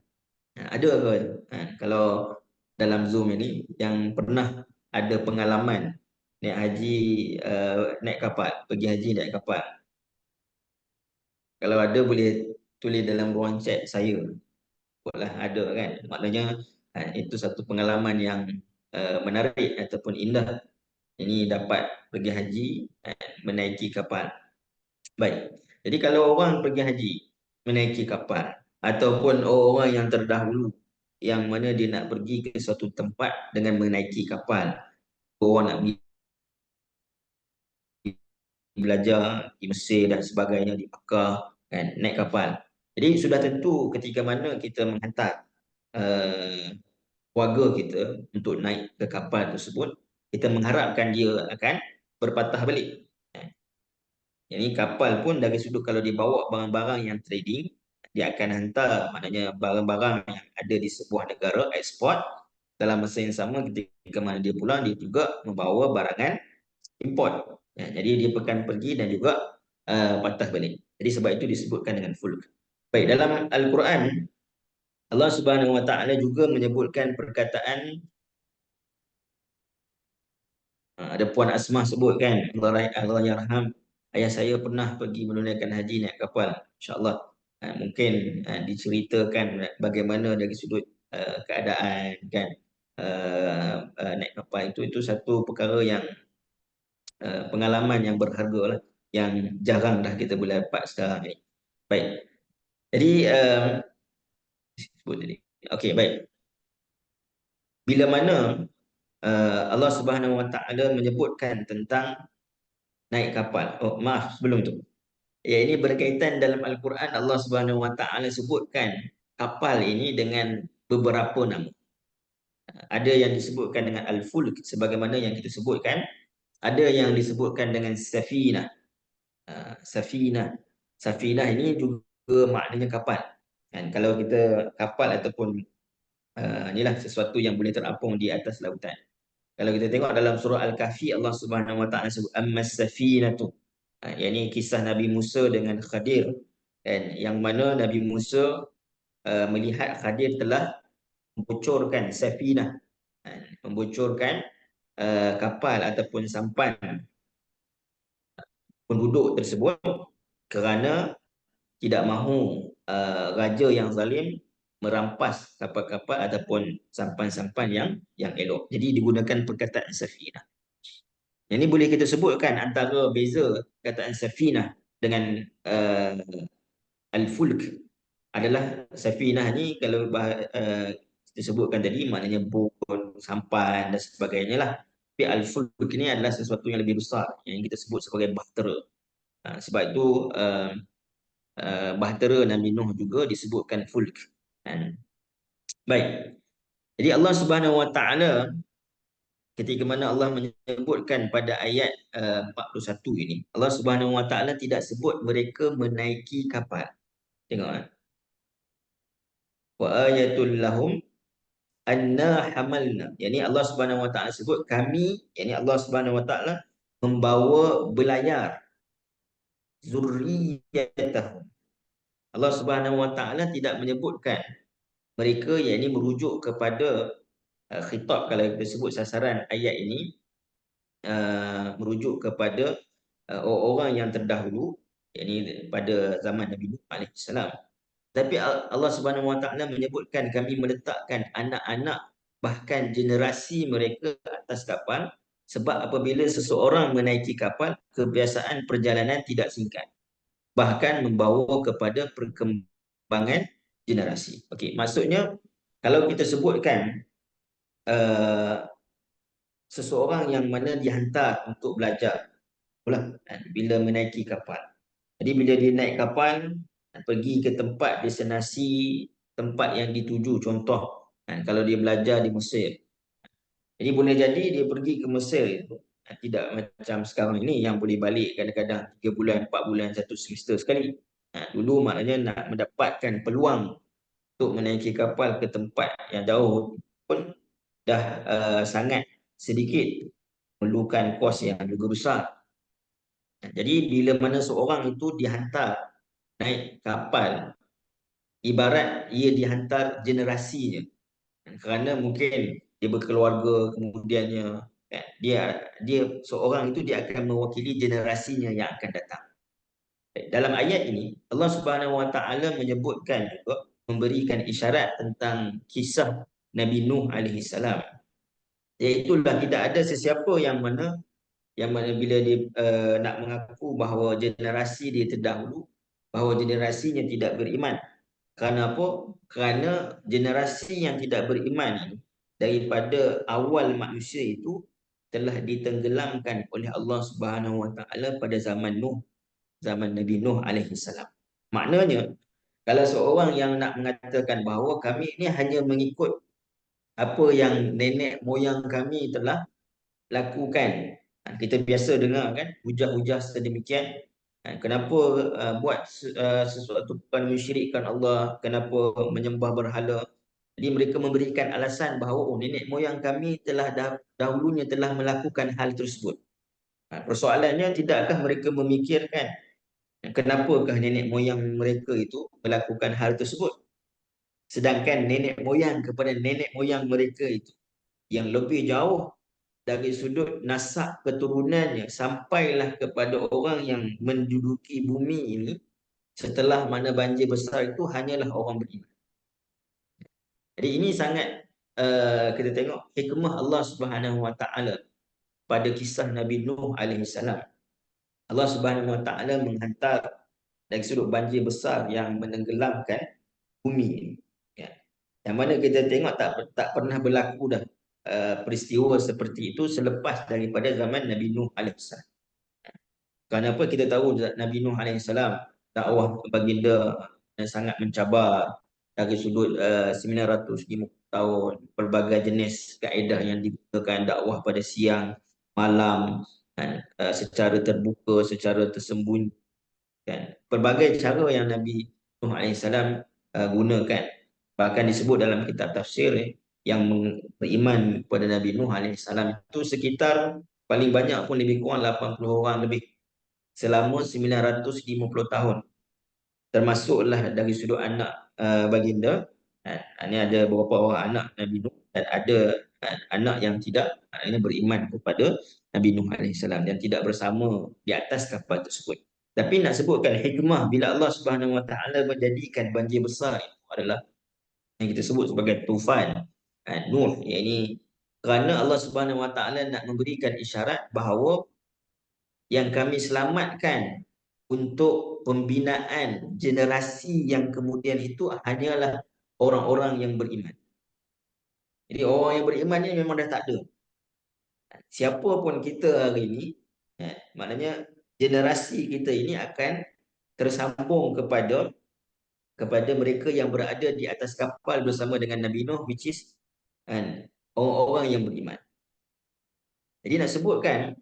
Ada ke kalau dalam Zoom ini yang pernah ada pengalaman naik haji, naik kapal, pergi haji naik kapal? Kalau ada boleh tulis dalam ruang chat saya. Buatlah ada kan. Maknanya itu satu pengalaman yang menarik ataupun indah. Ini dapat pergi haji, menaiki kapal. Baik. Jadi kalau orang pergi haji, menaiki kapal, ataupun orang yang terdahulu yang mana dia nak pergi ke suatu tempat dengan menaiki kapal, orang nak pergi belajar di Mesir dan sebagainya, di Mekah kan, naik kapal. Jadi sudah tentu ketika mana kita menghantar warga kita untuk naik ke kapal tersebut, kita mengharapkan dia akan berpatah balik. Jadi kapal pun dari sudut kalau dia bawa barang-barang yang trading, dia akan hantar maknanya barang-barang yang ada di sebuah negara ekspor, dalam masa yang sama ketika mana dia pulang dia juga membawa barangan import. Jadi dia akan pergi dan juga patah balik. Jadi sebab itu disebutkan dengan fulk. Baik, dalam Al-Quran Allah Subhanahu Wa Taala juga menyebutkan perkataan ada Puan Asmah sebut kan, Allah yarham, ayah saya pernah pergi menunaikan haji naik kapal. InsyaAllah mungkin diceritakan bagaimana dari sudut keadaan kan, naik kapal itu satu perkara yang pengalaman yang berharga lah, yang jarang dah kita boleh dapat sekarang ni. Baik. Jadi sebut tadi. Okey, baik. Bila mana Allah Subhanahu Wa Taala menyebutkan tentang naik kapal. Oh, maaf sebelum tu. Ya, ini berkaitan dalam Al-Quran Allah Subhanahu Wa Taala sebutkan kapal ini dengan beberapa nama. Ada yang disebutkan dengan Al-Fulk sebagaimana yang kita sebutkan, ada yang disebutkan dengan Safinah. Safinah. Safinah ini juga maknanya kapal. Kan kalau kita kapal ataupun inilah sesuatu yang boleh terapung di atas lautan. Kalau kita tengok dalam surah Al-Kahfi Allah Subhanahu Wa Taala sebut ammas safinatu. Yang kisah Nabi Musa dengan Khadir, dan yang mana Nabi Musa melihat Khadir telah membocorkan safinah, membocorkan kapal ataupun sampan penduduk tersebut kerana tidak mahu raja yang zalim merampas kapal-kapal ataupun sampan-sampan yang elok. Jadi digunakan perkataan safinah. Yang ini boleh kita sebutkan antara beza perkataan safinah dengan al-fulk adalah safinah ni kalau kita sebutkan tadi maknanya bot, sampan dan sebagainya lah. Tapi al-fulk ni adalah sesuatu yang lebih besar yang kita sebut sebagai bahtera. Sebab itu bahtera Nabi Nuh juga disebutkan fulk. Baik. Jadi Allah Subhanahu Wa Taala ketika mana Allah menyebutkan pada ayat 41 ini, Allah Subhanahu Wa Taala tidak sebut mereka menaiki kapal. Tengok wa ayatul lahum anna hamalna. Yani Allah Subhanahu Wa Taala sebut kami, yani Allah Subhanahu Wa Taala membawa belayar zurriyatahum. Allah Subhanahu Wa Taala tidak menyebutkan mereka, yakni merujuk kepada khitab kalau kita sebut sasaran ayat ini merujuk kepada orang-orang yang terdahulu, yakni pada zaman Nabi Nuh alaihi salam. Tapi Allah Subhanahu Wa Taala menyebutkan kami meletakkan anak-anak bahkan generasi mereka atas kapal, sebab apabila seseorang menaiki kapal, kebiasaan perjalanan tidak singkat, bahkan membawa kepada perkembangan generasi. Okey, maksudnya kalau kita sebutkan seseorang yang mana dihantar untuk belajar bila menaiki kapal. Jadi bila dia naik kapal pergi ke tempat destinasi, tempat yang dituju, contoh kalau dia belajar di Mesir, jadi boleh jadi dia pergi ke Mesir itu tidak macam sekarang ini yang boleh balik kadang-kadang 3 bulan, 4 bulan, satu semester sekali. Dulu maknanya nak mendapatkan peluang untuk menaiki kapal ke tempat yang jauh pun dah sangat sedikit, memerlukan kos yang juga besar. Jadi bila mana seorang itu dihantar naik kapal, ibarat ia dihantar generasinya. Kerana mungkin dia berkeluarga, kemudiannya dia seorang itu dia akan mewakili generasinya yang akan datang. Dalam ayat ini Allah Subhanahu Wa Taala menyebutkan juga, memberikan isyarat tentang kisah Nabi Nuh alaihi salam. Iaitulah tidak ada sesiapa yang mana bila dia nak mengaku bahawa generasi dia terdahulu, bahawa generasinya tidak beriman. Kerana apa? Kerana generasi yang tidak beriman ini daripada awal manusia itu telah ditenggelamkan oleh Allah Subhanahu Wa Taala pada zaman Nuh, zaman Nabi Nuh alaihi salam. Maknanya Kalau seorang yang nak mengatakan bahawa kami ini hanya mengikut apa yang nenek moyang kami telah lakukan. Kita biasa dengar kan hujah-hujah sedemikian. Kenapa buat sesuatu perkara mensyirikkan Allah, kenapa menyembah berhala. Jadi mereka memberikan alasan bahawa nenek moyang kami telah dahulunya telah melakukan hal tersebut. Persoalannya, tidakkah mereka memikirkan kenapakah nenek moyang mereka itu melakukan hal tersebut? Sedangkan nenek moyang kepada nenek moyang mereka itu yang lebih jauh dari sudut nasab keturunannya sampailah kepada orang yang menduduki bumi ini setelah mana banjir besar itu hanyalah orang beriman. Jadi ini sangat kita tengok hikmah Allah Subhanahu Wa Taala pada kisah Nabi Nuh alaihi salam. Allah Subhanahu Wa Taala menghantar dari sudut banjir besar yang menenggelamkan bumi ini. Ya. Yang mana kita tengok tak pernah berlaku dah peristiwa seperti itu selepas daripada zaman Nabi Nuh alaihissalam. Kenapa kita tahu Nabi Nuh alaihissalam dakwah baginda yang sangat mencabar dari sudut 950 tahun, pelbagai jenis kaedah yang digunakan, dakwah pada siang, malam, kan, secara terbuka, secara tersembunyi, kan. Pelbagai cara yang Nabi Nuh alaihissalam gunakan. Bahkan disebut dalam kitab tafsir yang beriman kepada Nabi Nuh alaihissalam itu sekitar paling banyak pun lebih kurang 80 orang lebih selama 950 tahun. Termasuklah dari sudut anak baginda. Ini ada beberapa orang anak Nabi Nuh dan ada anak yang tidak ini beriman kepada Nabi Nuh alaihissalam dan tidak bersama di atas kapal tersebut. Tapi nak sebutkan hikmah bila Allah Subhanahu Wa Taala menjadikan banjir besar itu adalah yang kita sebut sebagai tufan Nuh, iaitu kerana Allah Subhanahu Wa Taala nak memberikan isyarat bahawa yang kami selamatkan untuk pembinaan generasi yang kemudian itu hanyalah orang-orang yang beriman. Jadi orang yang beriman ni memang dah tak ada. Siapa pun kita hari ini, maknanya generasi kita ini akan tersambung kepada mereka yang berada di atas kapal bersama dengan Nabi Nuh, which is orang-orang yang beriman. Jadi nak sebutkan,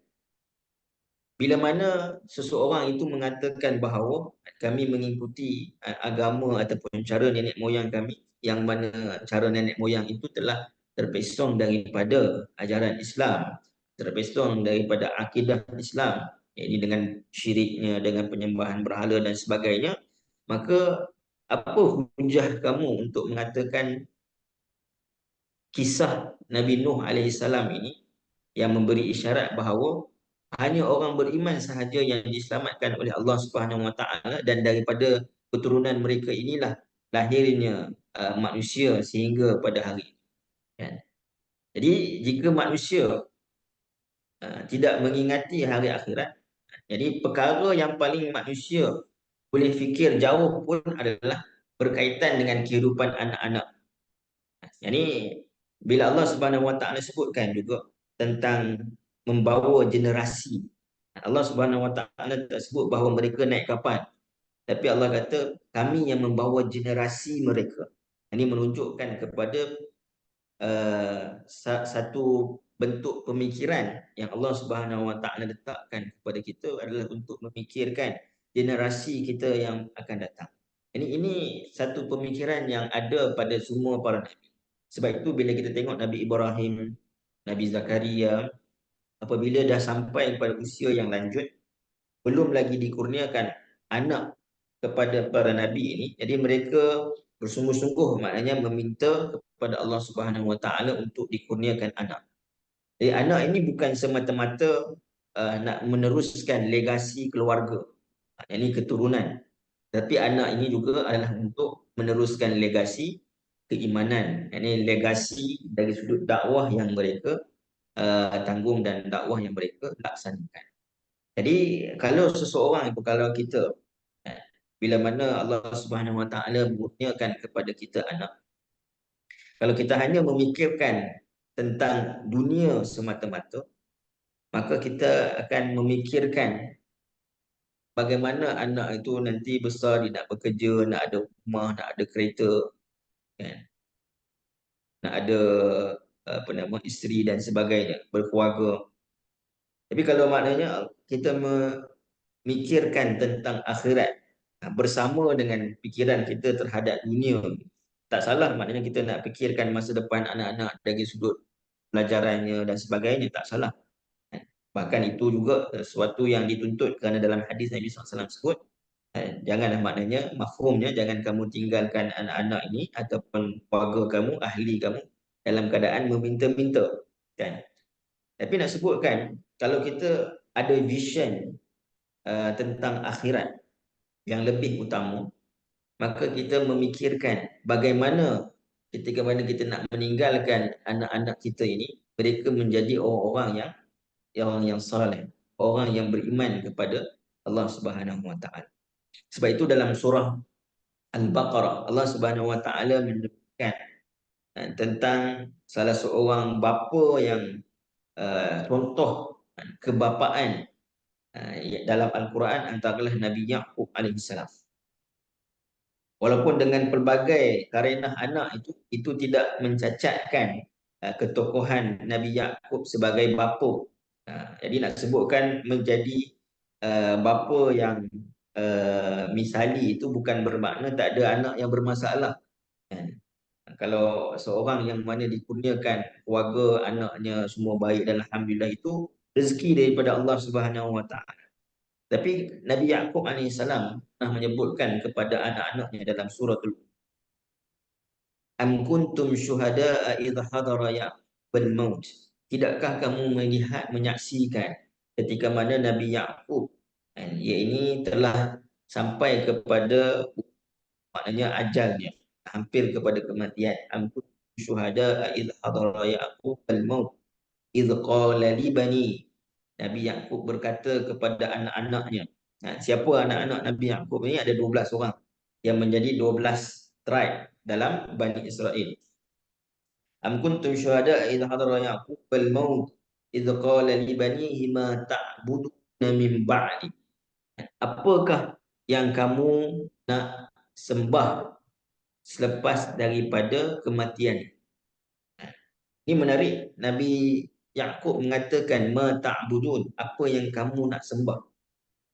bila mana seseorang itu mengatakan bahawa kami mengikuti agama ataupun cara nenek moyang kami, yang mana cara nenek moyang itu telah terpesong daripada ajaran Islam, terpesong daripada akidah Islam, iaitu dengan syiriknya, dengan penyembahan berhala dan sebagainya, maka apa hujah kamu untuk mengatakan kisah Nabi Nuh alaihissalam ini yang memberi isyarat bahawa hanya orang beriman sahaja yang diselamatkan oleh Allah Subhanahu Wa Taala dan daripada keturunan mereka inilah lahirnya manusia sehingga pada hari ini. Kan? Jadi jika manusia tidak mengingati hari akhirat, jadi perkara yang paling manusia boleh fikir jauh pun adalah berkaitan dengan kehidupan anak-anak. Jadi bila Allah Subhanahu Wa Taala sebutkan juga tentang membawa generasi, Allah Subhanahu Wa Taala tak sebut bahawa mereka naik kapal, tapi Allah kata kami yang membawa generasi mereka. Ini menunjukkan kepada satu bentuk pemikiran yang Allah Subhanahu Wa Taala letakkan kepada kita adalah untuk memikirkan generasi kita yang akan datang. Ini satu pemikiran yang ada pada semua para nabi. Sebab itu bila kita tengok Nabi Ibrahim, Nabi Zakaria, apabila dah sampai pada usia yang lanjut, belum lagi dikurniakan anak kepada para nabi ini, jadi mereka bersungguh-sungguh maknanya meminta kepada Allah Subhanahu Wa Taala untuk dikurniakan anak. Jadi anak ini bukan semata-mata nak meneruskan legasi keluarga, ini keturunan, tapi anak ini juga adalah untuk meneruskan legasi keimanan, ini legasi dari sudut dakwah yang mereka tanggung dan dakwah yang mereka laksanakan. Jadi kalau seseorang itu, kalau kita bila mana Allah Subhanahu Wa Taala mengurniakan kepada kita anak, kalau kita hanya memikirkan tentang dunia semata-mata, maka kita akan memikirkan bagaimana anak itu nanti besar, dia nak bekerja, nak ada rumah, nak ada kereta, kan? Nak ada apa nama, isteri dan sebagainya, berkeluarga. Tapi kalau maknanya kita memikirkan tentang akhirat bersama dengan pikiran kita terhadap dunia, tak salah. Maknanya kita nak fikirkan masa depan anak-anak dari sudut pelajarannya dan sebagainya, tak salah. Bahkan itu juga sesuatu yang dituntut, kerana dalam hadis Nabi SAW sebut, janganlah, maknanya mafhumnya, jangan kamu tinggalkan anak-anak ini ataupun keluarga kamu, ahli kamu dalam keadaan meminta-minta, kan? Tapi nak sebutkan, kalau kita ada vision tentang akhirat yang lebih utama, maka kita memikirkan bagaimana ketika mana kita nak meninggalkan anak-anak kita ini, mereka menjadi orang-orang yang soleh, orang yang beriman kepada Allah Subhanahu Wa Taala. Sebab itu dalam surah Al-Baqarah, Allah Subhanahu Wa Taala menyebutkan tentang salah seorang bapa yang contoh kebapaan dalam Al-Quran, antaralah Nabi Yaqub alaihissalam. Walaupun dengan pelbagai karenah anak itu tidak mencacatkan ketokohan Nabi Yaqub sebagai bapa. Jadi nak sebutkan menjadi bapa yang misali itu bukan bermakna tak ada anak yang bermasalah, kan? Kalau seorang yang mana dikurniakan keluarga, anaknya semua baik dan alhamdulillah, itu rezeki daripada Allah Subhanahu Wa Taala. Tapi Nabi Yaqub alaihissalam pernah menyebutkan kepada anak-anaknya dalam suratul Am kuntum syuhada'a idh hadara Ya'qubul maut. Tidakkah kamu melihat, menyaksikan ketika mana Nabi Yaqub, ia ini telah sampai kepada, maknanya ajalnya, hampir kepada kematian. Am kuntum syuhada'a idh hadara Ya'qubul maut idh qala li bani. Nabi Yaqub berkata kepada anak-anaknya. Siapa anak-anak Nabi Yaqub ini? Ada 12 orang yang menjadi 12 tribe dalam Bani Israel. Am kuntum syuhada idh hadara Yaqub al-maut idh qala li banihi ma ta'buduna min ba'di. Apakah yang kamu nak sembah selepas daripada kematian? Ini menarik. Nabi Yaqub mengatakan ma ta'budun, apa yang kamu nak sembah,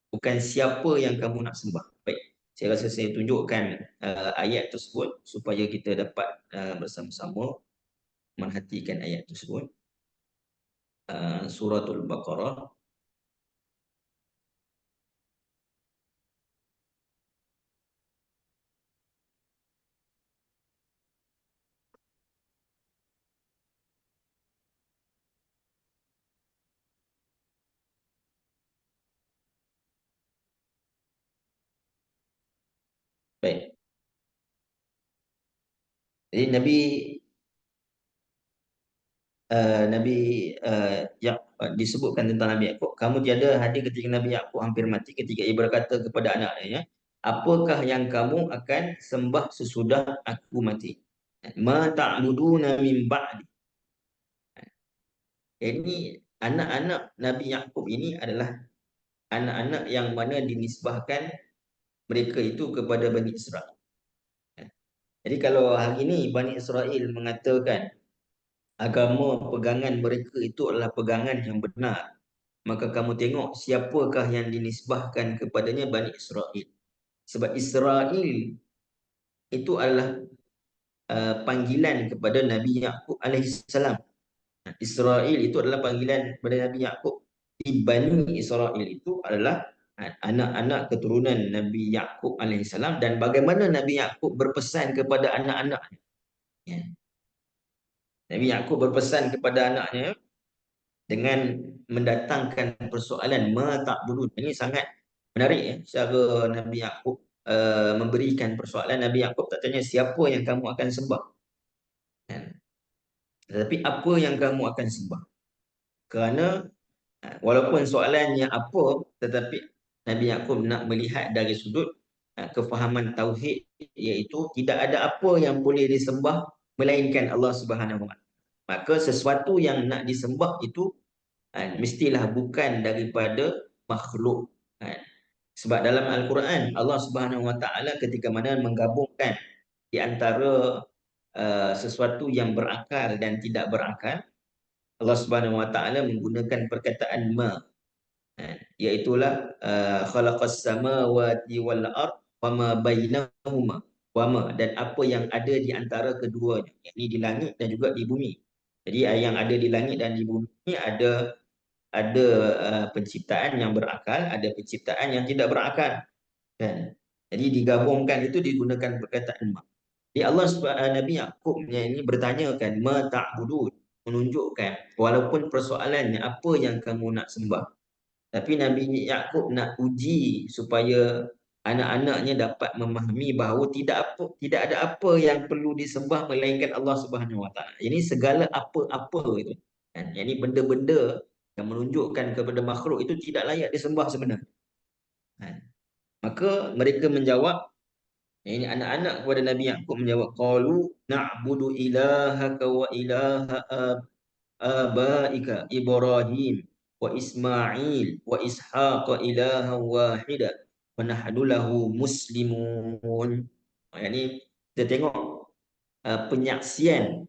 bukan siapa yang kamu nak sembah. Baik, saya rasa saya tunjukkan ayat tersebut supaya kita dapat bersama-sama merhatikan ayat tersebut. Suratul Baqarah baik. Jadi Nabi yang disebutkan tentang Nabi Yaqub, kamu tiada hadir ketika Nabi Yaqub hampir mati, ketika ia berkata kepada anaknya, apakah yang kamu akan sembah sesudah aku mati? Ma ta'buduna min ba'di. Ini anak-anak Nabi Yaqub ini adalah anak-anak yang mana dinisbahkan mereka itu kepada Bani Israel. Jadi kalau hari ini Bani Israel mengatakan agama pegangan mereka itu adalah pegangan yang benar, maka kamu tengok siapakah yang dinisbahkan kepadanya? Bani Israel. Sebab Israel itu adalah panggilan kepada Nabi Yaqub alaihissalam. Israel itu adalah panggilan kepada Nabi Yaqub. Di Bani Israel itu adalah anak-anak keturunan Nabi Yaqub alaihissalam. Dan bagaimana Nabi Yaqub berpesan kepada anak-anaknya, ya. Nabi Yaqub berpesan kepada anaknya dengan mendatangkan persoalan ma ta'budun. Ini sangat menarik, ya. Cara Nabi Yaqub memberikan persoalan. Nabi Yaqub tak tanya siapa yang kamu akan sembah, kan? Tetapi apa yang kamu akan sembah. Kerana walaupun soalannya apa, tetapi Nabi Yaqub nak melihat dari sudut kefahaman tauhid, iaitu tidak ada apa yang boleh disembah melainkan Allah Subhanahu Wa Taala. Maka sesuatu yang nak disembah itu mestilah bukan daripada makhluk. Sebab dalam Al-Quran Allah Subhanahu Wa Taala ketika mana menggabungkan di antara sesuatu yang berakal dan tidak berakal, Allah Subhanahu Wa Taala menggunakan perkataan ma, iaitulah khalaqas samawati wal ard wa ma bainahuma wa ma, dan apa yang ada di antara keduanya, yakni di langit dan juga di bumi. Jadi yang ada di langit dan di bumi ini ada penciptaan yang berakal, ada penciptaan yang tidak berakal, kan? Jadi digabungkan itu digunakan perkataan ma. Jadi Nabi Yakub ini bertanya kan, ma ta'budun, menunjukkan walaupun persoalannya apa yang kamu nak sembah, tapi Nabi Yakub nak uji supaya anak-anaknya dapat memahami bahawa tidak ada apa yang perlu disembah melainkan Allah Subhanahu Wa Taala. Ini segala apa-apa itu, kan? Yang ini benda-benda yang menunjukkan kepada makhluk itu tidak layak disembah sebenarnya. Kan? Maka mereka menjawab, ini anak-anak kepada Nabi Yakub menjawab, qalu na'budu ilahaka wa ilaha abaika Ibrahim wa Ismail wa Ishaq ilaha wahida wa nahnu lahu muslimun. Yang ni kita tengok penyaksian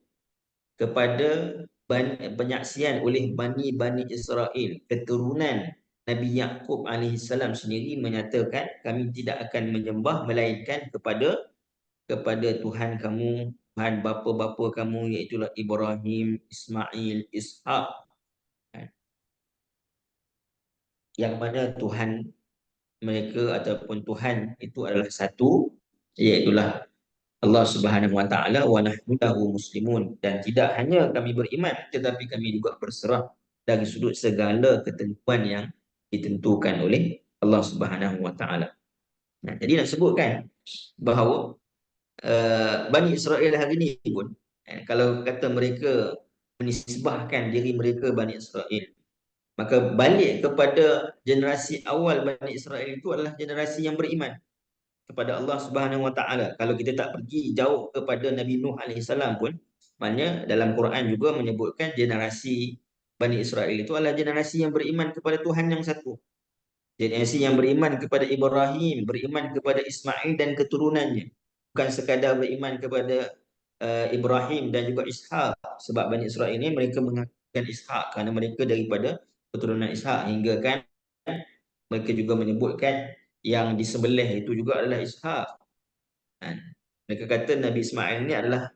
kepada penyaksian oleh Bani Israel, keturunan Nabi Yakub alaihissalam sendiri menyatakan kami tidak akan menyembah melainkan kepada Tuhan kamu, Tuhan bapa-bapa kamu, iaitu Ibrahim, Ismail, Ishaq, yang mana Tuhan mereka ataupun Tuhan itu adalah satu, iaitulah Allah Subhanahu Wa Taala, wa nahnu lahu muslimun, dan tidak hanya kami beriman tetapi kami juga berserah dari sudut segala ketentuan yang ditentukan oleh Allah Subhanahu Wa Taala. Nah, jadi nak sebutkan bahawa Bani Israel hari ini pun, kalau kata mereka menisbahkan diri mereka Bani Israel, maka balik kepada generasi awal Bani Israel itu adalah generasi yang beriman kepada Allah Subhanahu Wa Taala. Kalau kita tak pergi jauh kepada Nabi Nuh alaihissalam pun, maknanya dalam Quran juga menyebutkan generasi Bani Israel itu adalah generasi yang beriman kepada Tuhan yang satu. Generasi yang beriman kepada Ibrahim, beriman kepada Ismail dan keturunannya. Bukan sekadar beriman kepada Ibrahim dan juga Ishak. Sebab Bani Israel ini mereka mengakukan Ishak kerana mereka daripada keturunan Ishak, hingga kan mereka juga menyebutkan yang disembelih itu juga adalah Ishak. Kan? Mereka kata Nabi Ismail ini adalah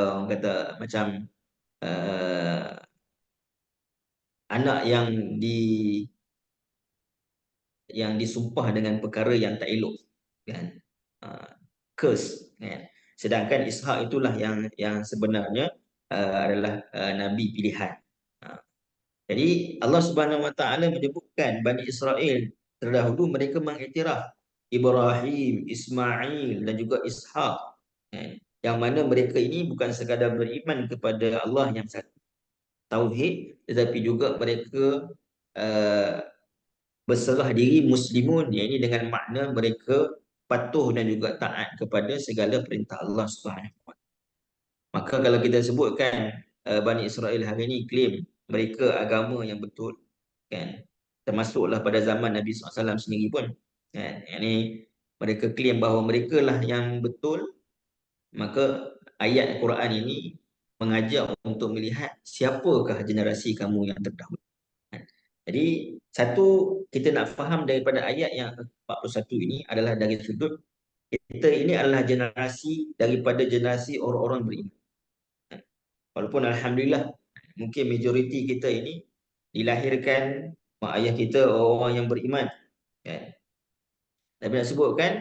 orang kata macam uh, anak yang disumpah dengan perkara yang tak elok, kan? Uh, curse, kan? Sedangkan Ishak itulah yang sebenarnya adalah nabi pilihan. Jadi Allah Subhanahu Wa Taala menyebutkan Bani Israel terdahulu mereka mengiktiraf Ibrahim, Ismail dan juga Ishak, kan? Yang mana mereka ini bukan sekadar beriman kepada Allah yang satu, tauhid, tetapi juga mereka uh, berserah diri muslimun, yang ini dengan makna mereka patuh dan juga taat kepada segala perintah Allah Subhanahu Wa Taala. Maka kalau kita sebutkan Bani Israel hari ini klaim mereka agama yang betul, kan? Termasuklah pada zaman Nabi SAW sendiri pun, kan? Yang ini mereka klaim bahawa mereka lah yang betul. Maka ayat Quran ini mengajak untuk melihat siapakah generasi kamu yang terdahulu. Jadi satu, kita nak faham daripada ayat yang 41 ini adalah dari sudut kita ini adalah generasi daripada generasi orang-orang beriman. Walaupun Alhamdulillah mungkin majoriti kita ini dilahirkan mak ayah kita orang yang beriman, kan? Tapi nak sebutkan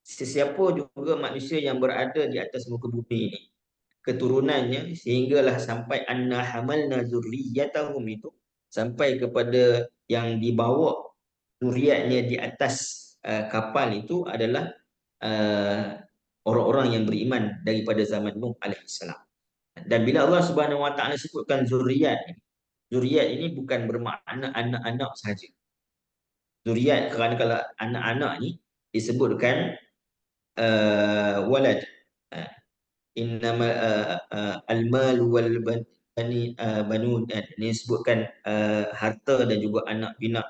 sesiapa juga manusia yang berada di atas muka bumi ini, keturunannya sehinggalah sampai anna hamalna zurriyatahum, itu sampai kepada yang dibawa zuriatnya di atas kapal itu adalah uh, orang-orang yang beriman daripada zaman Nuh alaihissalam. Dan bila Allah Subhanahu Wa Taala sebutkan zuriat ini bukan bermakna anak-anak sahaja. Zuriat kerana kalau anak-anak ni disebutkan walad, innama al-mal wal bani banun, ini disebutkan harta dan juga anak pinak.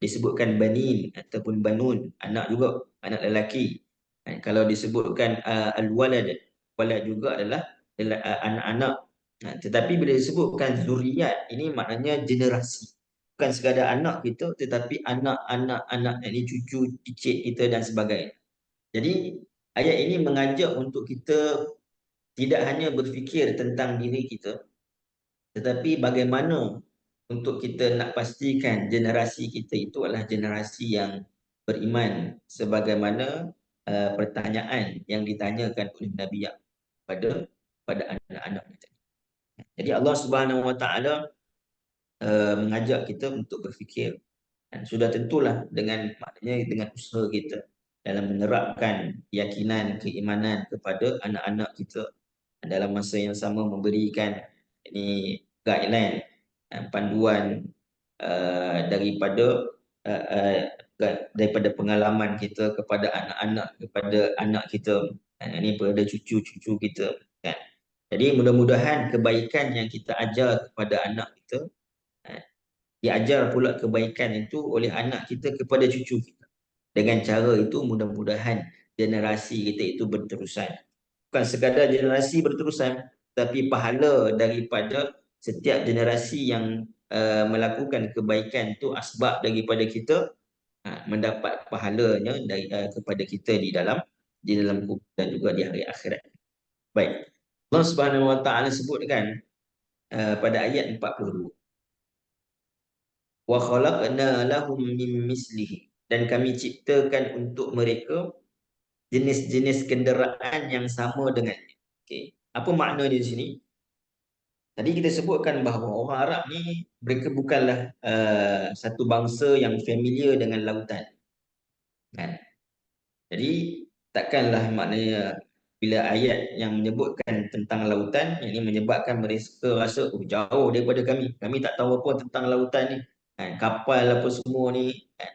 disebutkan banin ataupun banun, anak juga, anak lelaki. Kalau disebutkan al-walad, walad juga adalah anak-anak. Tetapi bila disebutkan zuriat, ini maknanya generasi. Bukan sekadar anak kita, tetapi anak-anak, ini cucu, cicit kita dan sebagainya. Jadi ayat ini mengajak untuk kita tidak hanya berfikir tentang diri kita, tetapi bagaimana untuk kita nak pastikan generasi kita itu adalah generasi yang beriman, sebagaimana pertanyaan yang ditanyakan oleh Nabi Yaqub pada anak-anak kita. Jadi Allah Subhanahu Wa Taala mengajak kita untuk berfikir, dan sudah tentulah maknanya dengan usaha kita dalam menerapkan keyakinan, keimanan kepada anak-anak kita, dalam masa yang sama memberikan ini guideline, panduan daripada uh, uh, daripada pengalaman kita kepada anak-anak, kepada anak kita, ini pada cucu-cucu kita, kan. Jadi mudah-mudahan kebaikan yang kita ajar kepada anak kita, diajar pula kebaikan itu oleh anak kita kepada cucu kita. Dengan cara itu mudah-mudahan generasi kita itu berterusan. Bukan sekadar generasi berterusan, tapi pahala daripada setiap generasi yang melakukan kebaikan itu asbab daripada kita mendapat pahalanya kepada kita di dalam kubur dan juga di hari akhirat. Baik. Allah Subhanahu Wa Taala sebutkan pada ayat 42. Wa khalaqna lahum min mislihi, dan kami ciptakan untuk mereka jenis-jenis kenderaan yang sama dengannya. Okey. Apa makna di sini? Tadi kita sebutkan bahawa orang Arab ni mereka bukanlah satu bangsa yang familiar dengan lautan. Kan? Jadi takkanlah maknanya bila ayat yang menyebutkan tentang lautan, yang ini menyebabkan mereka rasa jauh daripada kami. Kami tak tahu apa tentang lautan ni. Kan? Kapal apa semua ni. Kan?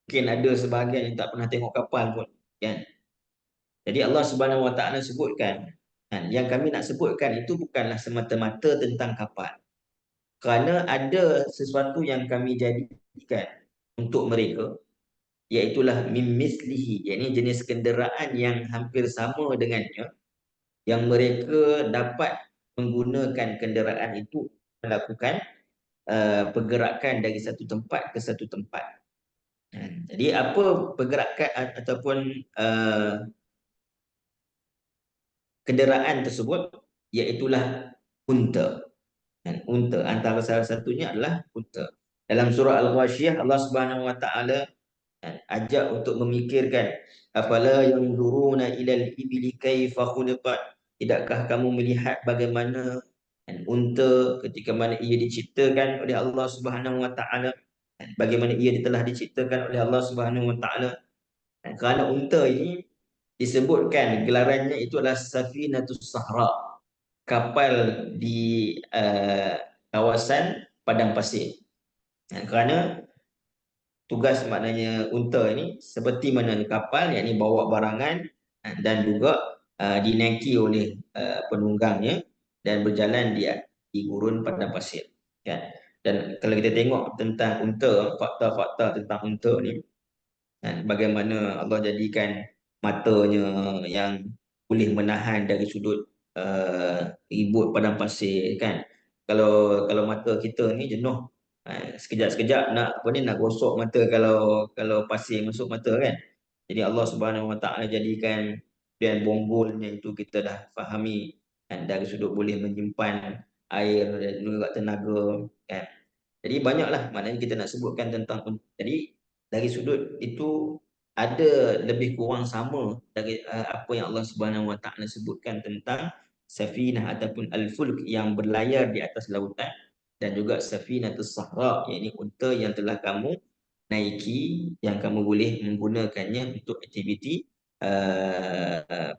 Mungkin ada sebahagian yang tak pernah tengok kapal pun. Kan? Jadi Allah Subhanahu Wa Taala sebutkan, kan, yang kami nak sebutkan itu bukanlah semata-mata tentang kapal. Kerana ada sesuatu yang kami jadikan untuk mereka, iaitulah mim mislihi, yakni jenis kenderaan yang hampir sama dengannya, yang mereka dapat menggunakan kenderaan itu melakukan pergerakan dari satu tempat ke satu tempat. Jadi apa pergerakan ataupun kenderaan tersebut, iaitulah unta. Dan unta antara salah satunya adalah unta. Dalam surah Al-Ghasyiyah, Allah Subhanahu Wa Taala ajak untuk memikirkan, afala yanzuruna ilal ibli kaifa khuliqat, tidakkah kamu melihat bagaimana unta ketika mana ia diciptakan oleh Allah Subhanahu Wa Taala, bagaimana ia telah diciptakan oleh Allah Subhanahu Wa Taala. Kerana unta ini disebutkan gelarannya itu adalah Safinatus Sahra, kapal di kawasan padang pasir. Kerana tugas maknanya unta ini seperti mana kapal, yakni bawa barangan dan juga dinaiki oleh penunggangnya dan berjalan di gurun padang pasir, kan. Dan kalau kita tengok tentang unta, fakta-fakta tentang unta ni, bagaimana Allah jadikan matanya yang boleh menahan dari sudut ribut padang pasir, kan. Kalau mata kita ni jenuh, sekejap-sekejap nak apa ni, nak gosok mata kalau pasir masuk mata, kan. Jadi Allah Subhanahu Wa Taala jadikan, dan bonggolnya itu kita dah fahami, dari sudut boleh menyimpan air dan juga tenaga, kan. Jadi banyaklah maknanya kita nak sebutkan tentang. Jadi dari sudut itu ada lebih kurang sama dari apa yang Allah Subhanahu Wa Taala sebutkan tentang safinah ataupun al-fulk yang berlayar di atas lautan, dan juga safinatus sahra, yakni unta yang telah kamu naiki, yang kamu boleh menggunakannya untuk aktiviti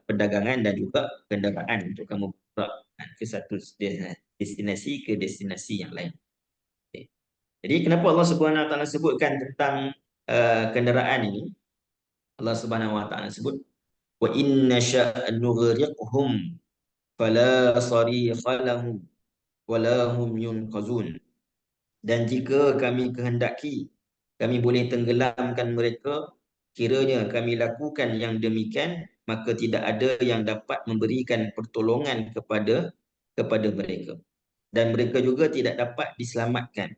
perdagangan dan juga kenderaan untuk kamu bergerak ke satu destinasi ke destinasi yang lain. Jadi kenapa Allah Subhanahu Wa Taala sebutkan tentang kenderaan ini? Allah Subhanahu Wa Taala sebut, wa inna sya'an nughriqhum fala sarikha lahum wala hum yunqazun. Dan jika kami kehendaki, kami boleh tenggelamkan mereka. Kiranya kami lakukan yang demikian, maka tidak ada yang dapat memberikan pertolongan kepada mereka. Dan mereka juga tidak dapat diselamatkan.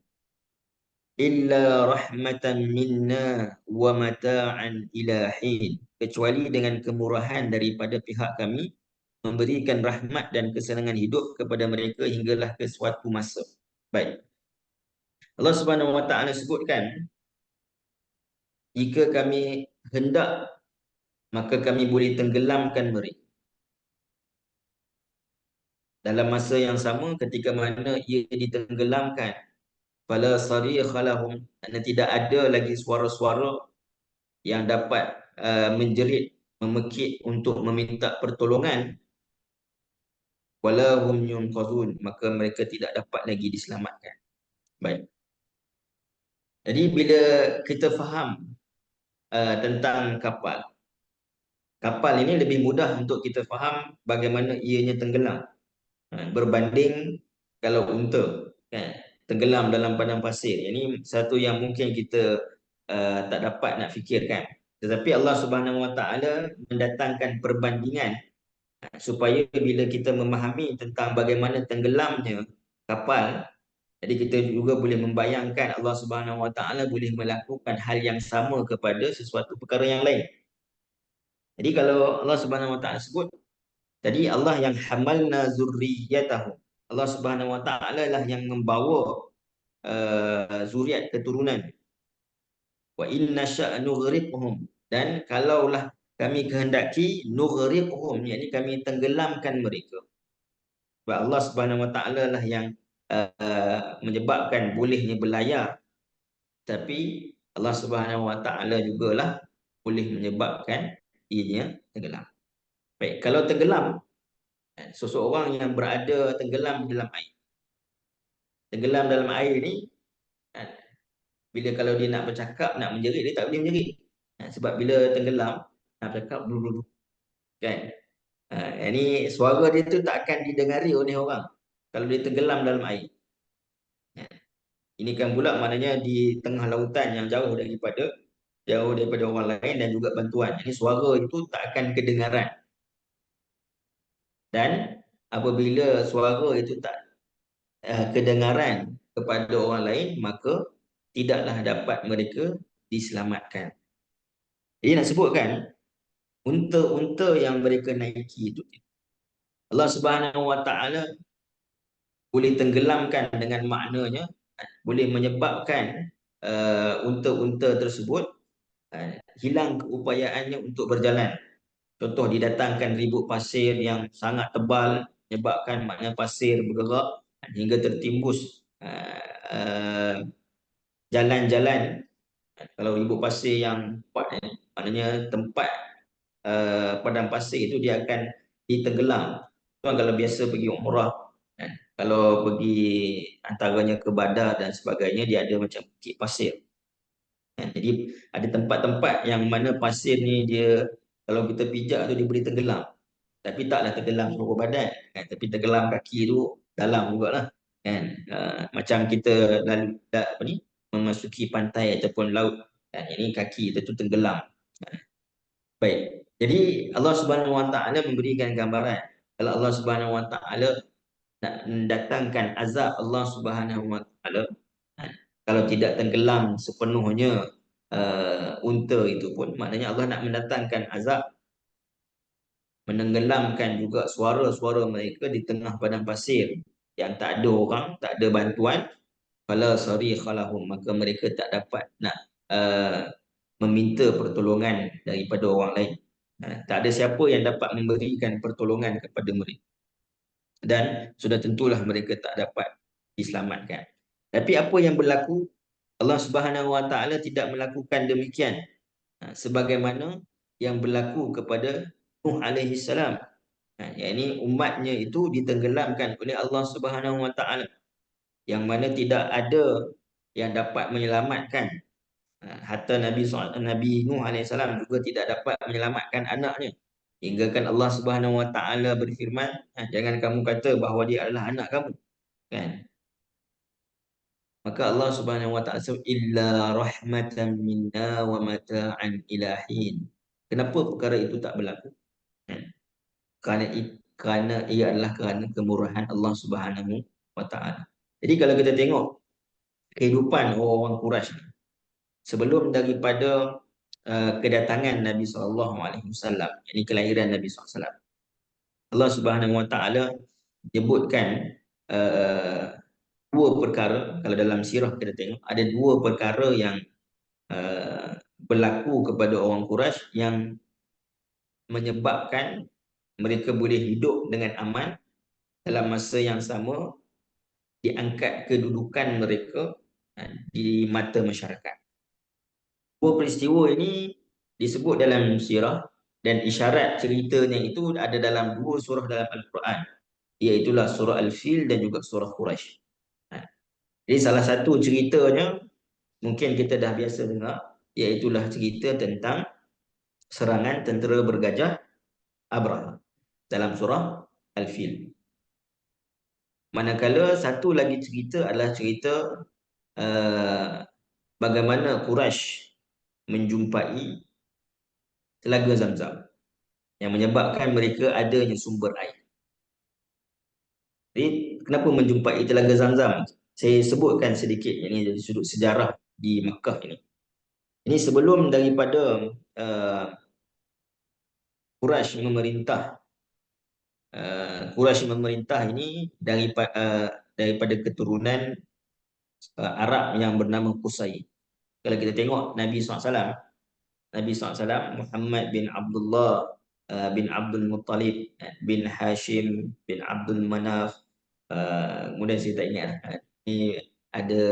Illa rahmatan minna wa mata'an ila hin. Kecuali dengan kemurahan daripada pihak kami, memberikan rahmat dan kesenangan hidup kepada mereka hinggalah ke suatu masa. Baik. Allah Subhanahu Wa Taala sebutkan, jika kami hendak, maka kami boleh tenggelamkan mereka. Dalam masa yang sama, ketika mana ia ditenggelamkan, fala sarikha lahum, dan tidak ada lagi suara-suara yang dapat menjerit, memekik untuk meminta pertolongan, wala hum yunqazun, maka mereka tidak dapat lagi diselamatkan. Baik. Jadi bila kita faham tentang kapal, kapal ini lebih mudah untuk kita faham bagaimana ianya tenggelam berbanding kalau unta kan tenggelam dalam padang pasir. Ini satu yang mungkin kita tak dapat nak fikirkan. Tetapi Allah Subhanahu Wa Taala mendatangkan perbandingan supaya bila kita memahami tentang bagaimana tenggelamnya kapal, jadi kita juga boleh membayangkan Allah Subhanahu Wa Taala boleh melakukan hal yang sama kepada sesuatu perkara yang lain. Jadi kalau Allah Subhanahu Wa Taala sebut tadi, Allah yang hamalna zurriyatahu, Allah Subhanahu Wa Taala lah yang membawa zuriat keturunan. Wa inna sya' nughriqhum, dan kalaulah kami kehendaki, nughriqhum, yakni kami tenggelamkan mereka. Sebab Allah Subhanahu Wa Taala lah yang menyebabkan bolehnya berlayar, tapi Allah Subhanahu Wa Taala jugalah boleh menyebabkan ianya tenggelam. Baik, kalau tenggelam, seseorang yang berada tenggelam di dalam air. Tenggelam dalam air ni, bila kalau dia nak bercakap, nak menjerit, dia tak boleh menjerit. Sebab bila tenggelam, nak bercakap, kan? Ini suara dia tu tak akan didengari oleh orang kalau dia tenggelam dalam air. Ini kan pula maknanya di tengah lautan yang jauh daripada orang lain dan juga bantuan. Ini suara itu tak akan kedengaran. Dan apabila suara itu tak kedengaran kepada orang lain, maka tidaklah dapat mereka diselamatkan. Jadi nak sebutkan unta-unta yang mereka naiki itu, Allah Subhanahu Wa Taala boleh tenggelamkan dengan maknanya, boleh menyebabkan unta-unta tersebut hilang keupayaannya untuk berjalan. Contoh, didatangkan ribut pasir yang sangat tebal, menyebabkan makna pasir bergerak hingga tertimbus jalan-jalan. Kalau ribut pasir yang kuat, maknanya tempat padang pasir itu dia akan ditenggelam. Tuan kalau biasa pergi umrah, kalau pergi antaranya ke Badar dan sebagainya, dia ada macam bukit pasir. Jadi ada tempat-tempat yang mana pasir ni dia kalau kita pijak tu dia boleh tenggelam. Tapi taklah tenggelam seluruh badan, tapi tenggelam kaki tu dalam jugalah. Kan? Macam kita lalu apa ni, memasuki pantai ataupun laut. Ini kaki kita tu tenggelam. Baik. Jadi Allah Subhanahu Wa Taala memberikan gambaran kalau Allah Subhanahu Wa Taala nak mendatangkan azab Allah Subhanahu Wa Taala, kalau tidak tenggelam sepenuhnya unta itu pun, maknanya Allah nak mendatangkan azab, menenggelamkan juga suara-suara mereka di tengah padang pasir yang tak ada orang, tak ada bantuan. Fala sarikha lahum, maka mereka tak dapat nak meminta pertolongan daripada orang lain. Tak ada siapa yang dapat memberikan pertolongan kepada mereka, dan sudah tentulah mereka tak dapat diselamatkan. Tapi apa yang berlaku, Allah Subhanahu Wa Taala tidak melakukan demikian sebagaimana yang berlaku kepada Nuh alaihi salam. Yakni umatnya itu ditenggelamkan oleh Allah Subhanahu Wa Taala, yang mana tidak ada yang dapat menyelamatkan. Hatta Nabi Nuh alaihi salam juga tidak dapat menyelamatkan anaknya. Hingga kan Allah Subhanahu Wa Taala berfirman, jangan kamu kata bahawa dia adalah anak kamu. Kan? Maka Allah Subhanahu wa taala sebut illa rahmatan minna wa mata'an ilahin. Kenapa perkara itu tak berlaku? Kan? Kerana ia adalah kerana kemurahan Allah Subhanahu wa taala. Jadi kalau kita tengok kehidupan orang-orang Quraisy sebelum daripada kedatangan Nabi SAW, ini kelahiran Nabi SAW, Allah Subhanahu Wa Taala menyebutkan dua perkara. Kalau dalam sirah kita tengok ada dua perkara yang berlaku kepada orang Quraisy yang menyebabkan mereka boleh hidup dengan aman dalam masa yang sama, diangkat kedudukan mereka di mata masyarakat. Dua peristiwa ini disebut dalam sirah dan isyarat ceritanya itu ada dalam dua surah dalam Al-Quran, iaitulah surah Al-Fil dan juga surah Quraisy. Jadi salah satu ceritanya mungkin kita dah biasa dengar, iaitulah cerita tentang serangan tentera bergajah Abraha dalam surah Al-Fil. Manakala satu lagi cerita adalah cerita bagaimana Quraisy menjumpai Telaga Zamzam yang menyebabkan mereka adanya sumber air. Jadi kenapa menjumpai Telaga Zamzam? Saya sebutkan sedikit ini dari sudut sejarah di Makkah ini. Ini sebelum daripada Quraisy memerintah. Quraisy memerintah ini daripada keturunan Arab yang bernama Qusay. Kalau kita tengok Nabi SAW, Muhammad bin Abdullah bin Abdul Muttalib bin Hashim bin Abdul Manaf, kemudian saya tak ingat ini ada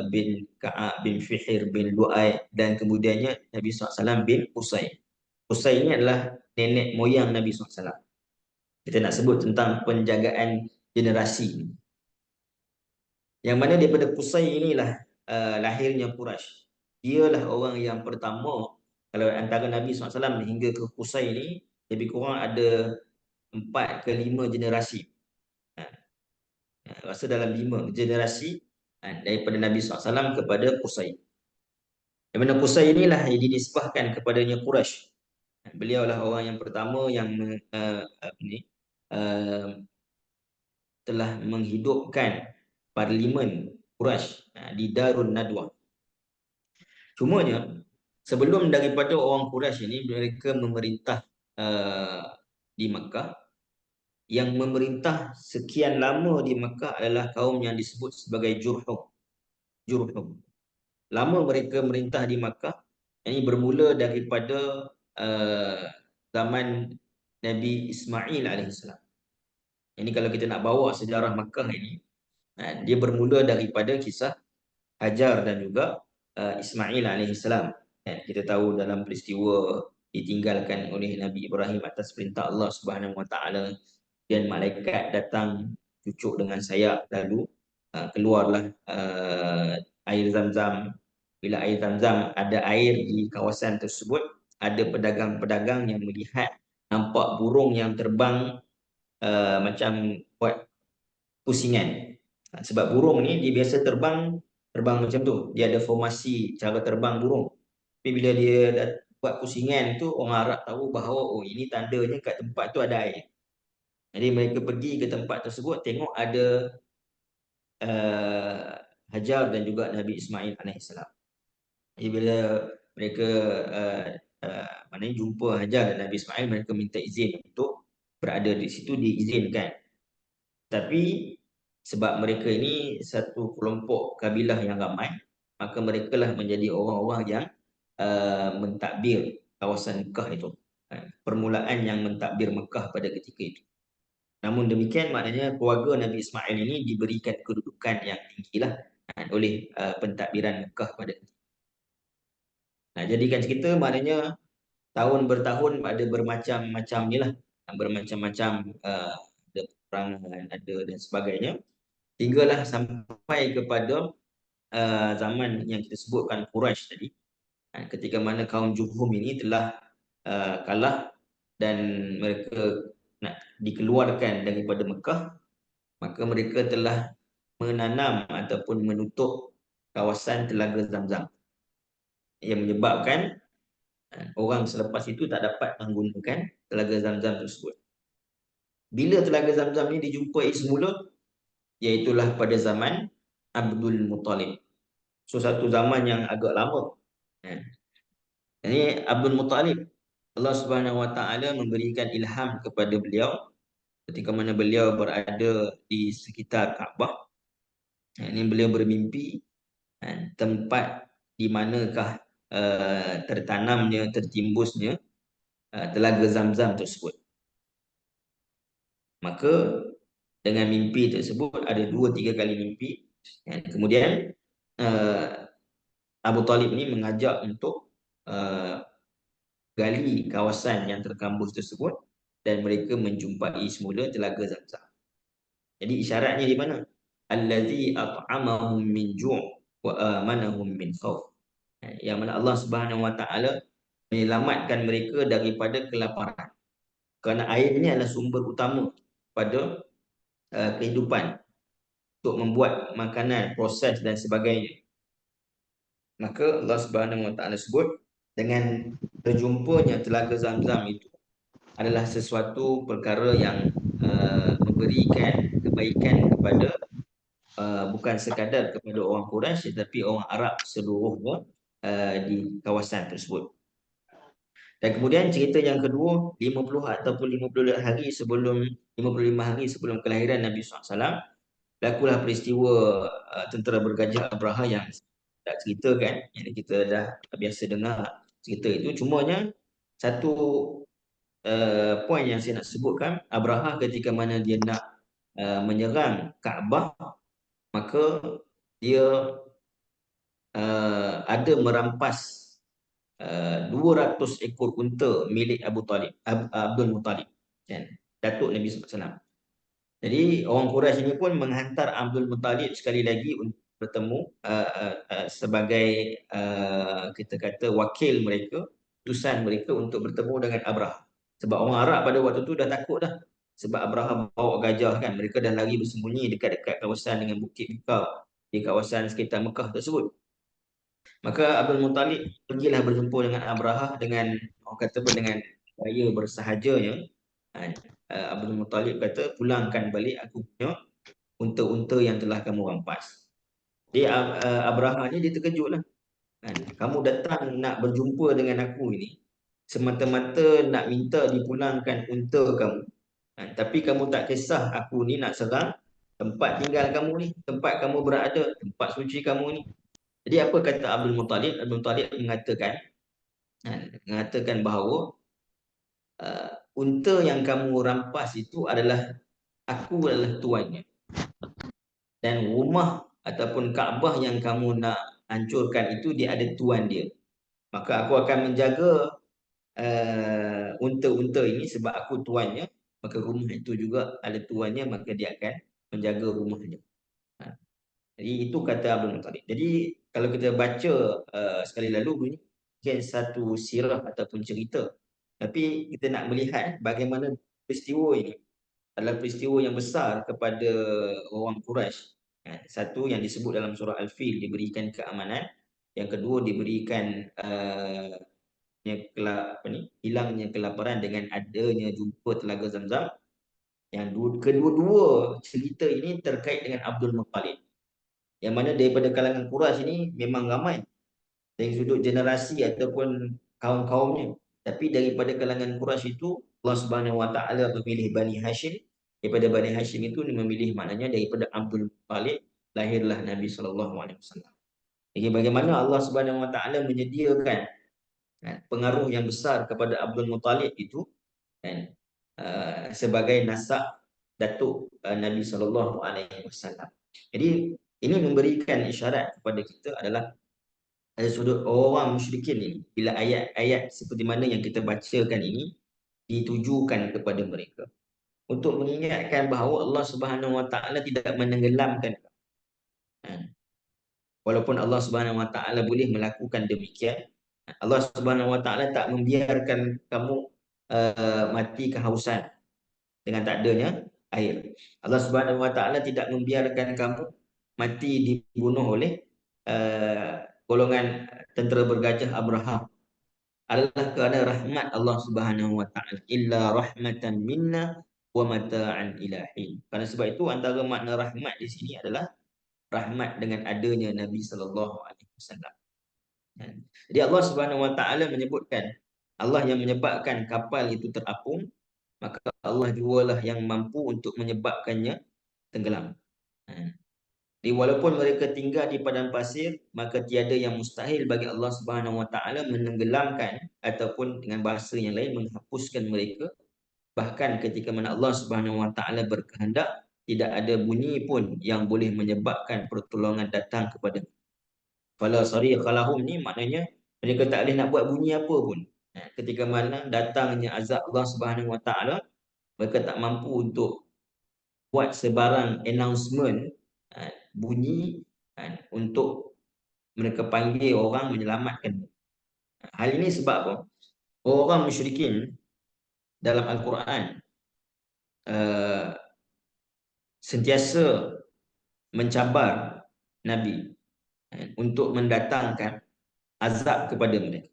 bin Ka'ab bin Fihir bin Lu'ay, dan kemudiannya Nabi SAW bin Qusay. Qusay ini adalah nenek moyang Nabi SAW. Kita nak sebut tentang penjagaan generasi. Yang mana daripada Qusay inilah lahirnya Quraisy. Dialah orang yang pertama, kalau antara Nabi SAW hingga ke Qusay ini, lebih kurang ada 4 ke 5 generasi. Rasa dalam 5 generasi daripada Nabi SAW kepada Qusay. Yang mana Qusay inilah yang dinisbahkan kepadanya Quraisy. Beliau lah orang yang pertama yang telah menghidupkan parlimen Quraisy di Darun Nadwah. Cumanya sebelum daripada orang Quraisy ini mereka memerintah di Makkah, yang memerintah sekian lama di Makkah adalah kaum yang disebut sebagai Jurhum. Lama mereka merintah di Makkah. Ini bermula daripada zaman Nabi Ismail alaihissalam. Ini kalau kita nak bawa sejarah Makkah ini, dia bermula daripada kisah Hajar dan juga Ismail alaihissalam. Kita tahu dalam peristiwa ditinggalkan oleh Nabi Ibrahim atas perintah Allah Subhanahu Wa Taala, dan malaikat datang cucuk dengan sayap, lalu keluarlah air Zamzam. Bila air Zamzam ada air di kawasan tersebut, ada pedagang-pedagang yang melihat nampak burung yang terbang macam buat pusingan. Sebab burung ni dia biasa terbang macam tu. Dia ada formasi cara terbang burung. Tapi bila dia dah buat pusingan tu, orang Arab tahu bahawa oh ini tandanya kat tempat tu ada air. Jadi mereka pergi ke tempat tersebut, tengok ada Hajar dan juga Nabi Ismail alaihissalam. Jadi bila mereka maknanya jumpa Hajar dan Nabi Ismail, mereka minta izin untuk berada di situ, diizinkan. Tapi sebab mereka ini satu kelompok kabilah yang ramai, maka mereka lah menjadi orang-orang yang mentadbir kawasan Mekah itu. Permulaan yang mentadbir Mekah pada ketika itu. Namun demikian maknanya keluarga Nabi Ismail ini diberikan kedudukan yang tinggilah oleh pentadbiran Mekah pada ketika itu. Nah, jadikan cerita maknanya tahun bertahun ada bermacam-macam ni lah. Bermacam-macam ada perangan, ada dan sebagainya. Hinggalah sampai kepada zaman yang kita sebutkan Quraisy tadi. Ketika mana kaum Jurhum ini telah kalah dan mereka nak dikeluarkan daripada Mekah, maka mereka telah menanam ataupun menutup kawasan Telaga Zamzam, yang menyebabkan orang selepas itu tak dapat menggunakan Telaga Zamzam tersebut. Bila Telaga Zamzam ni dijumpai semula, iaitulah pada zaman Abdul Muttalib. So satu zaman yang agak lama. Ini Abdul Muttalib, Allah Subhanahu Wa Taala memberikan ilham kepada beliau ketika mana beliau berada di sekitar Kaabah. Ini beliau bermimpi tempat di manakah tertanamnya, tertimbusnya Telaga Zamzam tersebut. Maka dengan mimpi tersebut, ada 2-3 kali mimpi, kemudian Abu Talib ni mengajak untuk gali kawasan yang terkambus tersebut, dan mereka menjumpai semula Telaga Zamzam. Jadi isyaratnya di mana? Allazi at'amahum min ju' wa amanahum min khauf. Yang mana Allah Subhanahu Wa Taala menyelamatkan mereka daripada kelaparan. Kerana air ini adalah sumber utama pada kehidupan untuk membuat makanan, proses dan sebagainya. Maka Allah Subhanahu Wa Taala sebut dengan berjumpanya Telaga Zamzam itu adalah sesuatu perkara yang memberikan kebaikan kepada bukan sekadar kepada orang Quraisy, tetapi orang Arab seluruhnya di kawasan tersebut. Dan kemudian cerita yang kedua, 50 ataupun 55 hari sebelum kelahiran Nabi SAW, berlakulah peristiwa tentera bergajah Abraha yang tak ceritakan, yang kita dah biasa dengar cerita itu. Cumanya satu poin yang saya nak sebutkan, Abraha ketika mana dia nak menyerang Kaabah, maka dia ada merampas 200 ekor unta milik Abdul Muttalib, kan, datuk Nabi SAW. Jadi orang Quraisy ini pun menghantar Abdul Muttalib sekali lagi untuk bertemu sebagai kita kata wakil mereka, utusan mereka untuk bertemu dengan Abraha. Sebab orang Arab pada waktu tu dah takut dah, sebab Abraha bawa gajah, kan. Mereka dah lari bersembunyi dekat-dekat kawasan dengan Bukit Bukau di kawasan sekitar Mekah tersebut. Maka Abdul Muttalib pergilah berjumpa dengan Abraha dengan orang kata dengan gaya bersahajanya. Abdul Muttalib kata, pulangkan balik aku punya unta-unta yang telah kamu rampas. Jadi Abraha ni dia terkejut lah. Kamu datang nak berjumpa dengan aku ini semata-mata nak minta dipulangkan unta kamu. Tapi kamu tak kisah aku ni nak serang tempat tinggal kamu ni, tempat kamu berada, tempat suci kamu ni. Jadi apa kata Abdul Muttalib? Abdul Muttalib mengatakan bahawa unta yang kamu rampas itu adalah aku adalah tuannya. Dan rumah ataupun Kaabah yang kamu nak hancurkan itu dia ada tuan dia. Maka aku akan menjaga unta-unta ini sebab aku tuannya. Maka rumah itu juga ada tuannya, maka dia akan menjaga rumahnya. Jadi itu kata Abdul Muttalib. Jadi kalau kita baca sekali lalu ini mungkin satu sirah ataupun cerita, tapi kita nak melihat bagaimana peristiwa ini adalah peristiwa yang besar kepada orang Quraisy. Satu yang disebut dalam surah Al-Fil diberikan keamanan, yang kedua diberikan hilangnya kelaparan dengan adanya jumpa Telaga Zamzam. Yang kedua-dua cerita ini terkait dengan Abdul Muttalib, yang mana daripada kalangan Quraisy ini memang ramai dari sudut generasi ataupun kaum-kaumnya. Tapi daripada kalangan Quraisy itu Allah Subhanahu Wa Taala memilih Bani Hashim. Daripada Bani Hashim itu memilih, maknanya daripada Abdul Muttalib lahirlah Nabi SAW. Jadi bagaimana Allah Subhanahu Wa Taala menyediakan pengaruh yang besar kepada Abdul Muttalib itu, sebagai nasab datuk Nabi SAW. Jadi ini memberikan isyarat kepada kita adalah dari sudut orang musyrikin ini, bila ayat-ayat seperti mana yang kita bacakan ini ditujukan kepada mereka untuk mengingatkan bahawa Allah Subhanahu Wa Taala tidak menenggelamkan. Walaupun Allah Subhanahu Wa Taala boleh melakukan demikian, Allah Subhanahu Wa Taala tak membiarkan kamu mati kehausan dengan tak adanya air. Allah Subhanahu Wa Taala tidak membiarkan kamu mati dibunuh oleh golongan tentera bergajah Abraham adalah kerana rahmat Allah Subhanahu wa taala, illa rahmatan minna wa mata'an ilahin. Kerana sebab itu antara makna rahmat di sini adalah rahmat dengan adanya Nabi sallallahu alaihi wasallam. Jadi Allah Subhanahu wa taala menyebutkan Allah yang menyebabkan kapal itu terapung, maka Allah jualah yang mampu untuk menyebabkannya tenggelam. Jadi walaupun mereka tinggal di padang pasir, maka tiada yang mustahil bagi Allah Subhanahu Wa Taala menenggelamkan ataupun dengan bahasa yang lain menghapuskan mereka. Bahkan ketika mana Allah Subhanahu Wa Taala berkehendak, tidak ada bunyi pun yang boleh menyebabkan pertolongan datang kepada. Fala sarikhalahum ni maknanya mereka tak boleh nak buat bunyi apa pun. Ketika mana datangnya azab Allah Subhanahu Wa Taala, mereka tak mampu untuk buat sebarang announcement, bunyi untuk mereka panggil orang menyelamatkan. Hal ini sebab apa? Orang musyrikin dalam Al-Quran sentiasa mencabar Nabi untuk mendatangkan azab kepada mereka.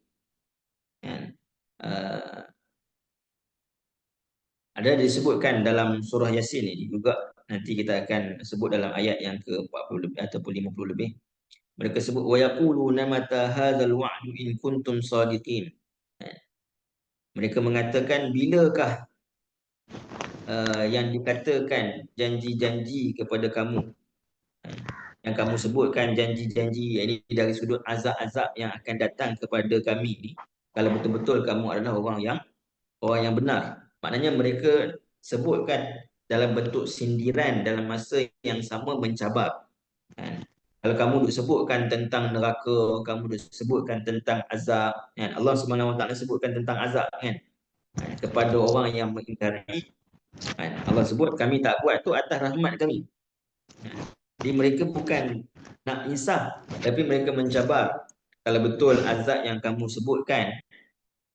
Ada disebutkan dalam surah Yasin ini juga, nanti kita akan sebut dalam ayat yang ke-40 lebih ataupun 50 lebih. Mereka sebut wa yaquluna mata hadzal wa'du in kuntum shadiqin. Mereka mengatakan bilakah yang dikatakan janji-janji kepada kamu, yang kamu sebutkan janji-janji ini dari sudut azab-azab yang akan datang kepada kami ni, kalau betul-betul kamu adalah orang yang benar. Maknanya mereka sebutkan dalam bentuk sindiran dalam masa yang sama mencabar. Kalau kamu duk sebutkan tentang neraka, kamu duk sebutkan tentang azab, kan? Allah Subhanahu Wa Taala sebutkan tentang azab, kan? Kepada orang yang mengingkari, kan? Allah sebut kami tak buat tu atas rahmat kami. Jadi mereka bukan nak insaf, tapi mereka mencabar. Kalau betul azab yang kamu sebutkan,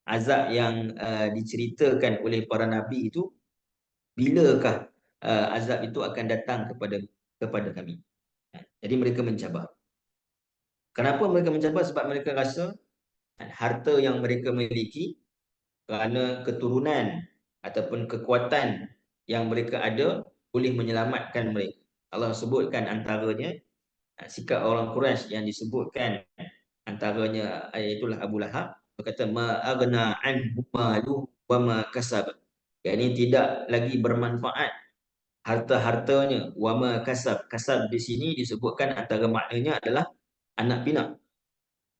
azab yang diceritakan oleh para nabi itu, bilakah azab itu akan datang kepada kami? Jadi mereka mencabar. Kenapa mereka mencabar? Sebab mereka rasa harta yang mereka miliki, kerana keturunan ataupun kekuatan yang mereka ada, boleh menyelamatkan mereka. Allah sebutkan antaranya sikap orang Quraisy yang disebutkan antaranya itulah Abu Lahab, berkata ma aghna anhu malu wa ma kasab. Yakni tidak lagi bermanfaat harta-hartanya, wa ma kasab. Kasab di sini disebutkan antara maknanya adalah anak pinak.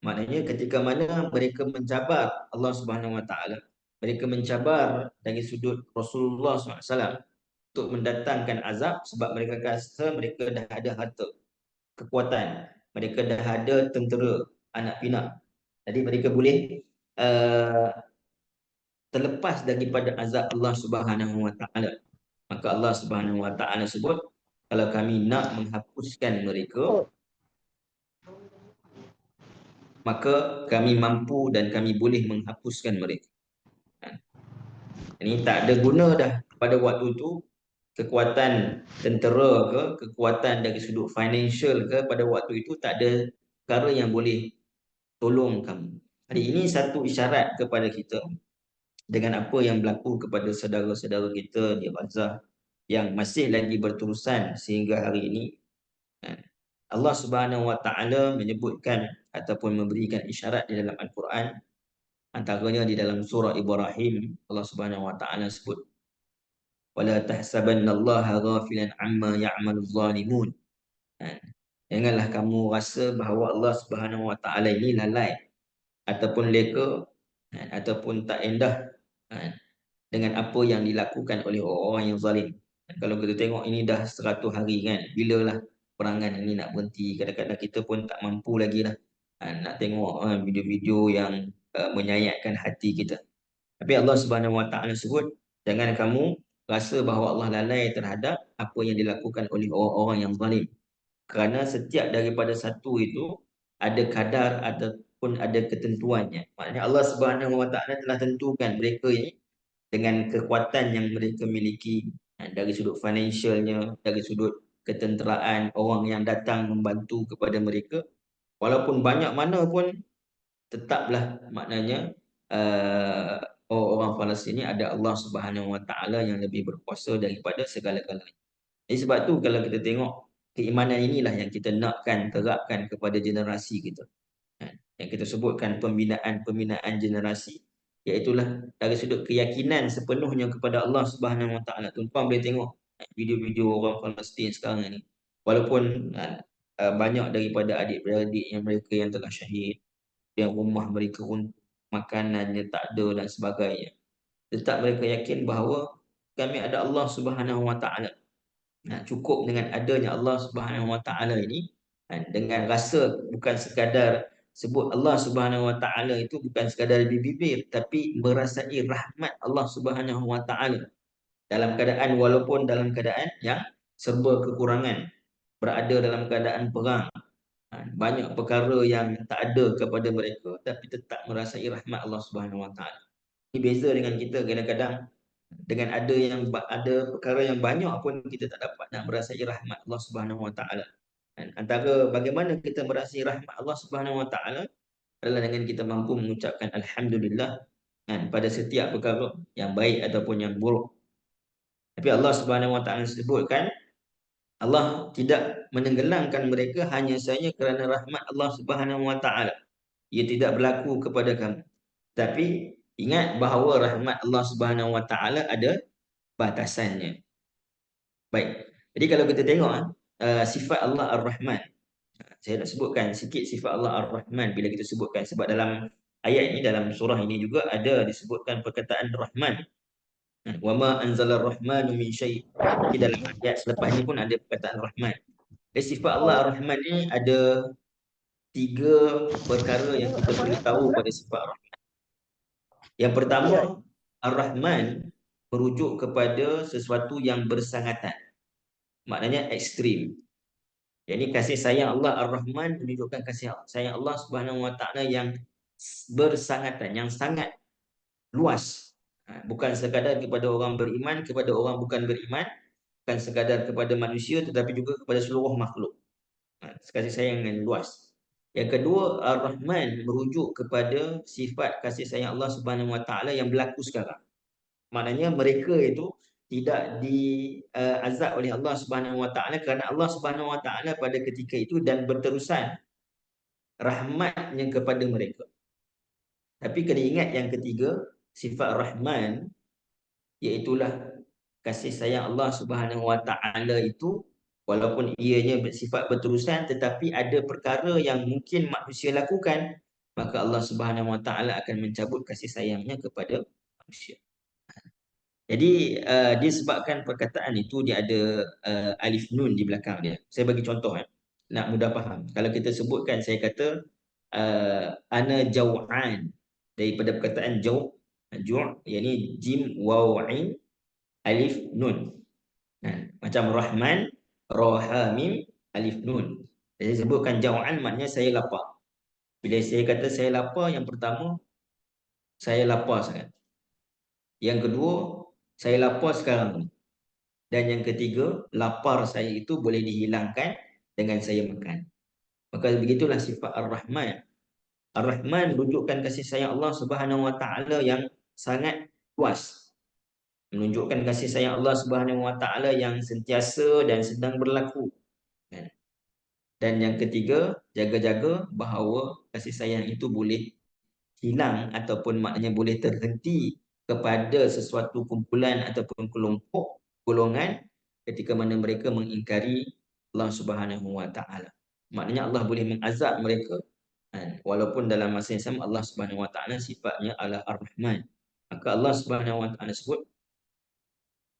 Maknanya ketika mana mereka mencabar Allah Subhanahu Wa Taala, mereka mencabar dari sudut Rasulullah SAW untuk mendatangkan azab, sebab mereka rasa mereka dah ada harta, kekuatan, mereka dah ada tentera, anak pinak. Jadi mereka boleh terlepas daripada azab Allah Subhanahu Wa Taala. Maka Allah Subhanahu Wa Taala sebut, kalau kami nak menghapuskan mereka, maka kami mampu dan kami boleh menghapuskan mereka. Ini tak ada guna dah pada waktu tu kekuatan tentera ke, kekuatan dari sudut financial ke, pada waktu itu tak ada perkara yang boleh tolong kamu. Jadi ini satu isyarat kepada kita dengan apa yang berlaku kepada saudara-saudara kita di Gaza yang masih lagi berterusan sehingga hari ini. Allah Subhanahu Wa Taala menyebutkan ataupun memberikan isyarat di dalam Al-Quran. Antaranya di dalam surah Ibrahim, Allah Subhanahu Wa Taala sebut, wala tahsabannallaha ghafilan amma ya'maluz zalimun. Janganlah kamu rasa bahawa Allah Subhanahu Wa Taala ini lalai ataupun leka ataupun tak endah dengan apa yang dilakukan oleh orang-orang yang zalim. Kalau kita tengok ini dah 100 hari kan, bilalah perangan ini nak berhenti. Kadang-kadang kita pun tak mampu lagi lah nak tengok video-video yang menyayatkan hati kita. Tapi Allah Subhanahu Wa Taala sebut, jangan kamu rasa bahawa Allah lalai terhadap apa yang dilakukan oleh orang-orang yang zalim. Kerana setiap daripada satu itu ada kadar ataupun ada ketentuannya. Maknanya Allah Subhanahu Wa Taala telah tentukan mereka ini dengan kekuatan yang mereka miliki, dari sudut financialnya, dari sudut ketenteraan, orang yang datang membantu kepada mereka. Walaupun banyak mana pun, tetaplah maknanya orang Palestin ni ada Allah Subhanahu Wa Taala yang lebih berkuasa daripada segala-galanya. Jadi sebab tu kalau kita tengok, keimanan inilah yang kita nakkan terapkan kepada generasi kita. Yang kita sebutkan pembinaan generasi, iaitulah dari sudut keyakinan sepenuhnya kepada Allah Subhanahu Wa Taala. Tuan-tuan boleh tengok video-video orang Palestin sekarang ni, walaupun banyak daripada adik-beradik yang mereka yang telah syahid, yang rumah mereka runtuh, makanannya tak ada dan sebagainya, tetap mereka yakin bahawa kami ada Allah Subhanahu Wa Taala. Cukup dengan adanya Allah Subhanahu Wa Taala ini, dengan rasa, bukan sekadar sebut Allah Subhanahu Wa Taala itu bukan sekadar di bibir, tapi merasai rahmat Allah Subhanahu Wa Taala dalam keadaan, walaupun dalam keadaan yang serba kekurangan, berada dalam keadaan perang, banyak perkara yang tak ada kepada mereka, tapi tetap merasai rahmat Allah Subhanahu Wa Taala. Ini beza dengan kita. Kadang-kadang dengan ada perkara yang banyak pun kita tak dapat nak merasai rahmat Allah Subhanahu Wa Taala. Antara bagaimana kita merasai rahmat Allah Subhanahu Wa Taala adalah dengan kita mampu mengucapkan alhamdulillah pada setiap perkara yang baik ataupun yang buruk. Tapi Allah Subhanahu Wa Taala sebutkan, Allah tidak menenggelamkan mereka hanya saja kerana rahmat Allah Subhanahu Wa Taala. Ia tidak berlaku kepada kamu. Tapi ingat bahawa rahmat Allah Subhanahu Wa Taala ada batasannya. Baik. Jadi kalau kita tengok sifat Allah Ar-Rahman. Saya nak sebutkan sikit sifat Allah Ar-Rahman bila kita sebutkan, sebab dalam ayat ini, dalam surah ini juga ada disebutkan perkataan Rahman. Wa ma anzalar rahmanu min syai'. Di dalam ayat selepas ini pun ada perkataan Rahman. Jadi sifat Allah Ar-Rahman ini ada 3 perkara yang kita perlu tahu pada sifat Rahman. Yang pertama, Ar-Rahman merujuk kepada sesuatu yang bersangatan. Maknanya ekstrim. Jadi kasih sayang Allah Ar-Rahman menunjukkan kasih sayang Allah Subhanahu Wa Taala yang bersangatan, yang sangat luas. Bukan sekadar kepada orang beriman, kepada orang bukan beriman, bukan sekadar kepada manusia, tetapi juga kepada seluruh makhluk. Kasih sayang yang luas. Yang kedua, Ar-Rahman merujuk kepada sifat kasih sayang Allah Subhanahu Wa Taala yang berlaku sekarang. Maknanya mereka itu tidak diazab oleh Allah Subhanahu Wa Taala kerana Allah Subhanahu Wa Taala pada ketika itu dan berterusan rahmatnya kepada mereka. Tapi kena ingat yang ketiga, sifat Rahman, iaitulah kasih sayang Allah Subhanahu Wa Taala itu, walaupun ianya bersifat berterusan, tetapi ada perkara yang mungkin manusia lakukan, maka Allah Subhanahu Wa Taala akan mencabut kasih sayangnya kepada manusia. Jadi disebabkan perkataan itu dia ada alif nun di belakang dia. Saya bagi contoh nak mudah faham. Kalau kita sebutkan, saya kata ana jau'an, daripada perkataan jau', yakni jim waw ain alif nun. Macam Rahman, ra ha mim alif nun. Saya sebutkan jau'an maknanya saya lapar. Bila saya kata saya lapar, yang pertama saya lapar sangat. Yang kedua, saya lapar sekarang ni. Dan yang ketiga, lapar saya itu boleh dihilangkan dengan saya makan. Maka begitulah sifat Ar-Rahman. Ar-Rahman menunjukkan kasih sayang Allah Subhanahu Wa Taala yang sangat luas. Menunjukkan kasih sayang Allah Subhanahu Wa Taala yang sentiasa dan sedang berlaku. Dan yang ketiga, jaga-jaga bahawa kasih sayang itu boleh hilang ataupun maknanya boleh terhenti kepada sesuatu kumpulan ataupun kelompok golongan ketika mana mereka mengingkari Allah Subhanahu Wa Taala. Maknanya Allah boleh mengazab mereka, walaupun dalam masa yang sama Allah Subhanahu Wa Taala sifatnya adalah Ar-Rahman. Maka Allah Subhanahu Wa Taala sebut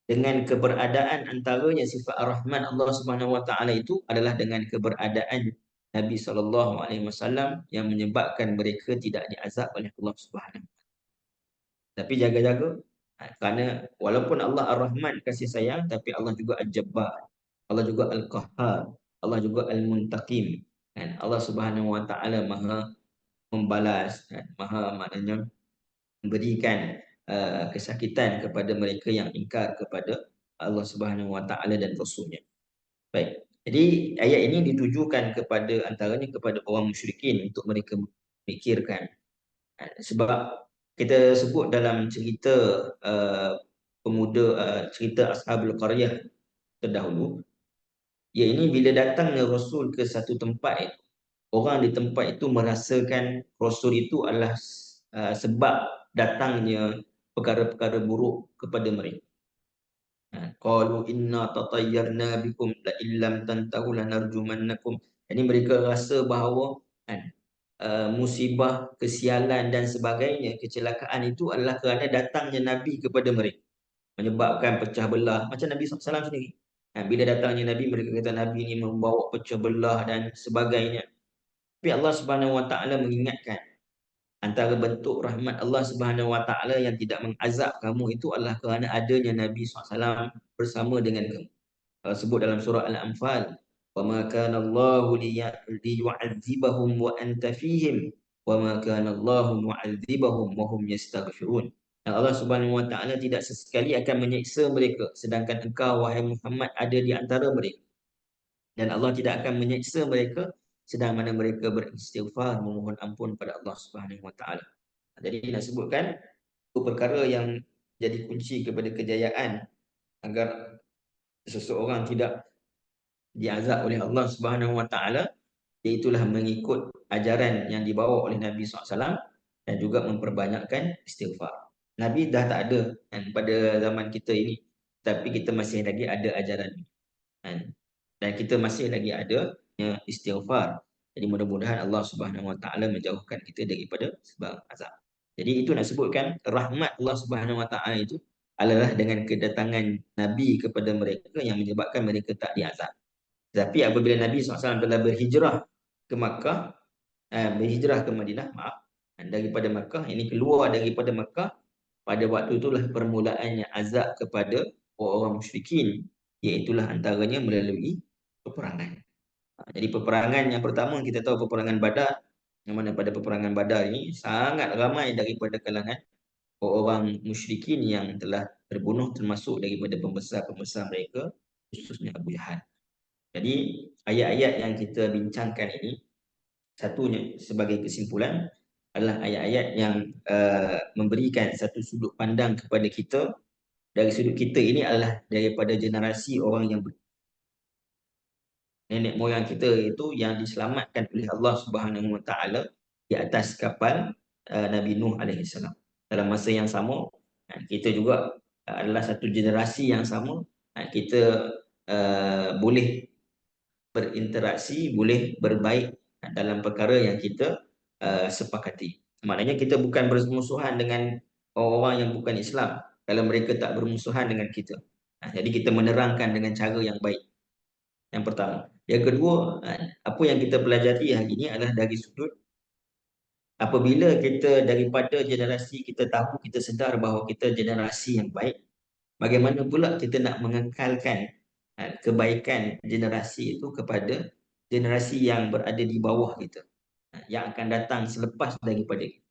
dengan keberadaan antaranya sifat Ar-Rahman Allah Subhanahu Wa Taala itu adalah dengan keberadaan Nabi SAW yang menyebabkan mereka tidak diazab oleh Allah Subhanahu. Tapi jaga-jaga, kerana walaupun Allah Ar-Rahman kasih sayang, tapi Allah juga Al-Jabbar, Allah juga Al-Qahhar, Allah juga Al-Muntaqim. Allah Subhanahu Wa Taala Maha membalas, Maha maknanya memberikan kesakitan kepada mereka yang ingkar kepada Allah Subhanahu Wa Taala dan Rasulnya. Baik. Jadi ayat ini ditujukan kepada antaranya kepada orang musyrikin untuk mereka fikirkan. Sebab kita sebut dalam cerita cerita Ashabul Qaryah terdahulu, ya ini bila datangnya Rasul ke satu tempat, orang di tempat itu merasakan Rasul itu adalah sebab datangnya perkara-perkara buruk kepada mereka. Qalu inna tatayyarna bikum la illam tantahu lanarjumannakum. Jadi mereka rasa bahawa kan, musibah, kesialan dan sebagainya, kecelakaan itu adalah kerana datangnya Nabi kepada mereka, menyebabkan pecah belah. Macam Nabi SAW sendiri. Bila datangnya Nabi, mereka kata Nabi ini membawa pecah belah dan sebagainya. Tapi Allah Subhanahu Wa Taala mengingatkan, antara bentuk rahmat Allah Subhanahu Wa Taala yang tidak mengazab kamu itu adalah kerana adanya Nabi SAW bersama dengan kamu. Allah sebut dalam surah Al-Anfal, "Wa ma kana Allahu liyu'adzibahum wa anta fihim, wa ma kana Allahu mu'adzibahum wa hum yastaghfirun." Dan Allah Subhanahu Wa Taala tidak sesekali akan menyiksa mereka sedangkan engkau wahai Muhammad ada di antara mereka. Dan Allah tidak akan menyiksa mereka sedang mana mereka beristighfar memohon ampun pada Allah Subhanahu Wa Taala. Jadi nak sebutkan itu perkara yang jadi kunci kepada kejayaan agar seseorang tidak diazab oleh Allah Subhanahu Wa Taala, iaitulah mengikut ajaran yang dibawa oleh Nabi SAW dan juga memperbanyakkan istighfar. Nabi dah tak ada kan, pada zaman kita ini, tapi kita masih lagi ada ajaran ini kan. Dan kita masih lagi ada istighfar. Jadi mudah-mudahan Allah Subhanahu Wa Taala menjauhkan kita daripada sebab azab. Jadi itu nak sebutkan rahmat Allah Subhanahu Wa Taala itu adalah dengan kedatangan Nabi kepada mereka yang menyebabkan mereka tak diazab. Tapi apabila Nabi SAW telah berhijrah ke Makkah, berhijrah ke Madinah, maaf, daripada Makkah, ini keluar daripada Makkah, pada waktu itulah permulaannya azab kepada orang musyrikin, iaitulah antaranya melalui peperangan. Jadi peperangan yang pertama kita tahu peperangan Badar, yang mana pada peperangan Badar ini sangat ramai daripada kalangan orang musyrikin yang telah terbunuh, termasuk daripada pembesar-pembesar mereka, khususnya Abu Jahal. Jadi ayat-ayat yang kita bincangkan ini, satunya sebagai kesimpulan adalah ayat-ayat yang memberikan satu sudut pandang kepada kita. Dari sudut kita ini adalah daripada generasi orang yang nenek moyang kita itu yang diselamatkan oleh Allah Subhanahu Wa Taala di atas kapal Nabi Nuh alaihi salam. Dalam masa yang sama, kita juga adalah satu generasi yang sama. Kita boleh berinteraksi, boleh berbaik dalam perkara yang kita sepakati. Maknanya kita bukan bermusuhan dengan orang-orang yang bukan Islam kalau mereka tak bermusuhan dengan kita. Jadi kita menerangkan dengan cara yang baik. Yang pertama. Yang kedua, apa yang kita pelajari hari ini adalah dari sudut apabila kita daripada generasi kita tahu, kita sedar bahawa kita generasi yang baik, bagaimana pula kita nak mengekalkan kebaikan generasi itu kepada generasi yang berada di bawah kita, yang akan datang selepas daripada kita.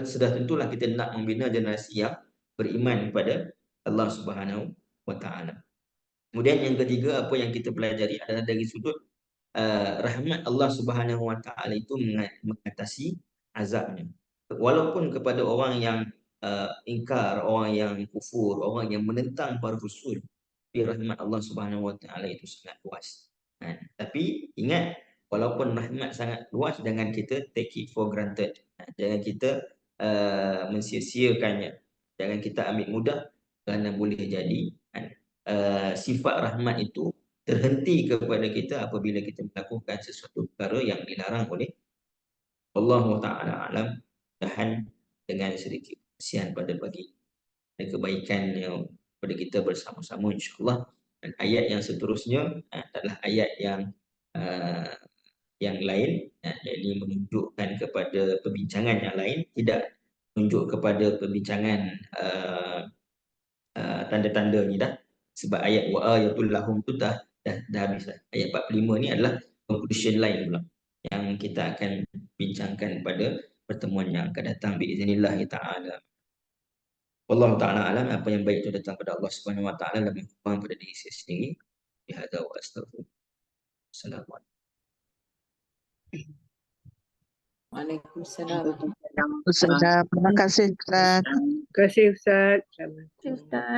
Sudah tentulah kita nak membina generasi yang beriman kepada Allah Subhanahu Wa Taala. Kemudian yang ketiga, apa yang kita pelajari adalah dari sudut rahmat Allah Subhanahu Wa Taala itu mengatasi azabnya. Walaupun kepada orang yang ingkar, orang yang kufur, orang yang menentang para rasul, tapi rahmat Allah Subhanahu Wa Taala itu sangat luas. Tapi ingat, walaupun rahmat sangat luas, jangan kita take it for granted. Jangan kita mensia-siakannya. Jangan kita ambil mudah, kerana boleh jadi sifat rahmat itu terhenti kepada kita apabila kita melakukan sesuatu perkara yang dilarang oleh Allah Ta'ala alam. Tahan dengan sedikit kesian pada pagi dan kebaikan yang pada kita bersama-sama insyaAllah. Dan ayat yang seterusnya adalah ayat yang lain, jadi menunjukkan kepada perbincangan yang lain, tidak menunjuk kepada perbincangan tanda-tanda ni dah. Sebab ayat wa ayatul lahum tu dah habis dah. Ayat 45 ni adalah conclusion lain pula yang kita akan bincangkan pada pertemuan yang akan datang biiznillah taala. Wallahu taala alam, apa yang baik itu datang pada Allah Subhanahu Wa Taala, lebih kurang pada diri saya sendiri. Bihadza wa astaghfirullah. Assalamualaikum. Waalaikumsalam. Ustazah, terima kasih Ustaz. Terima kasih Ustaz. Assalamualaikum. Ustaz.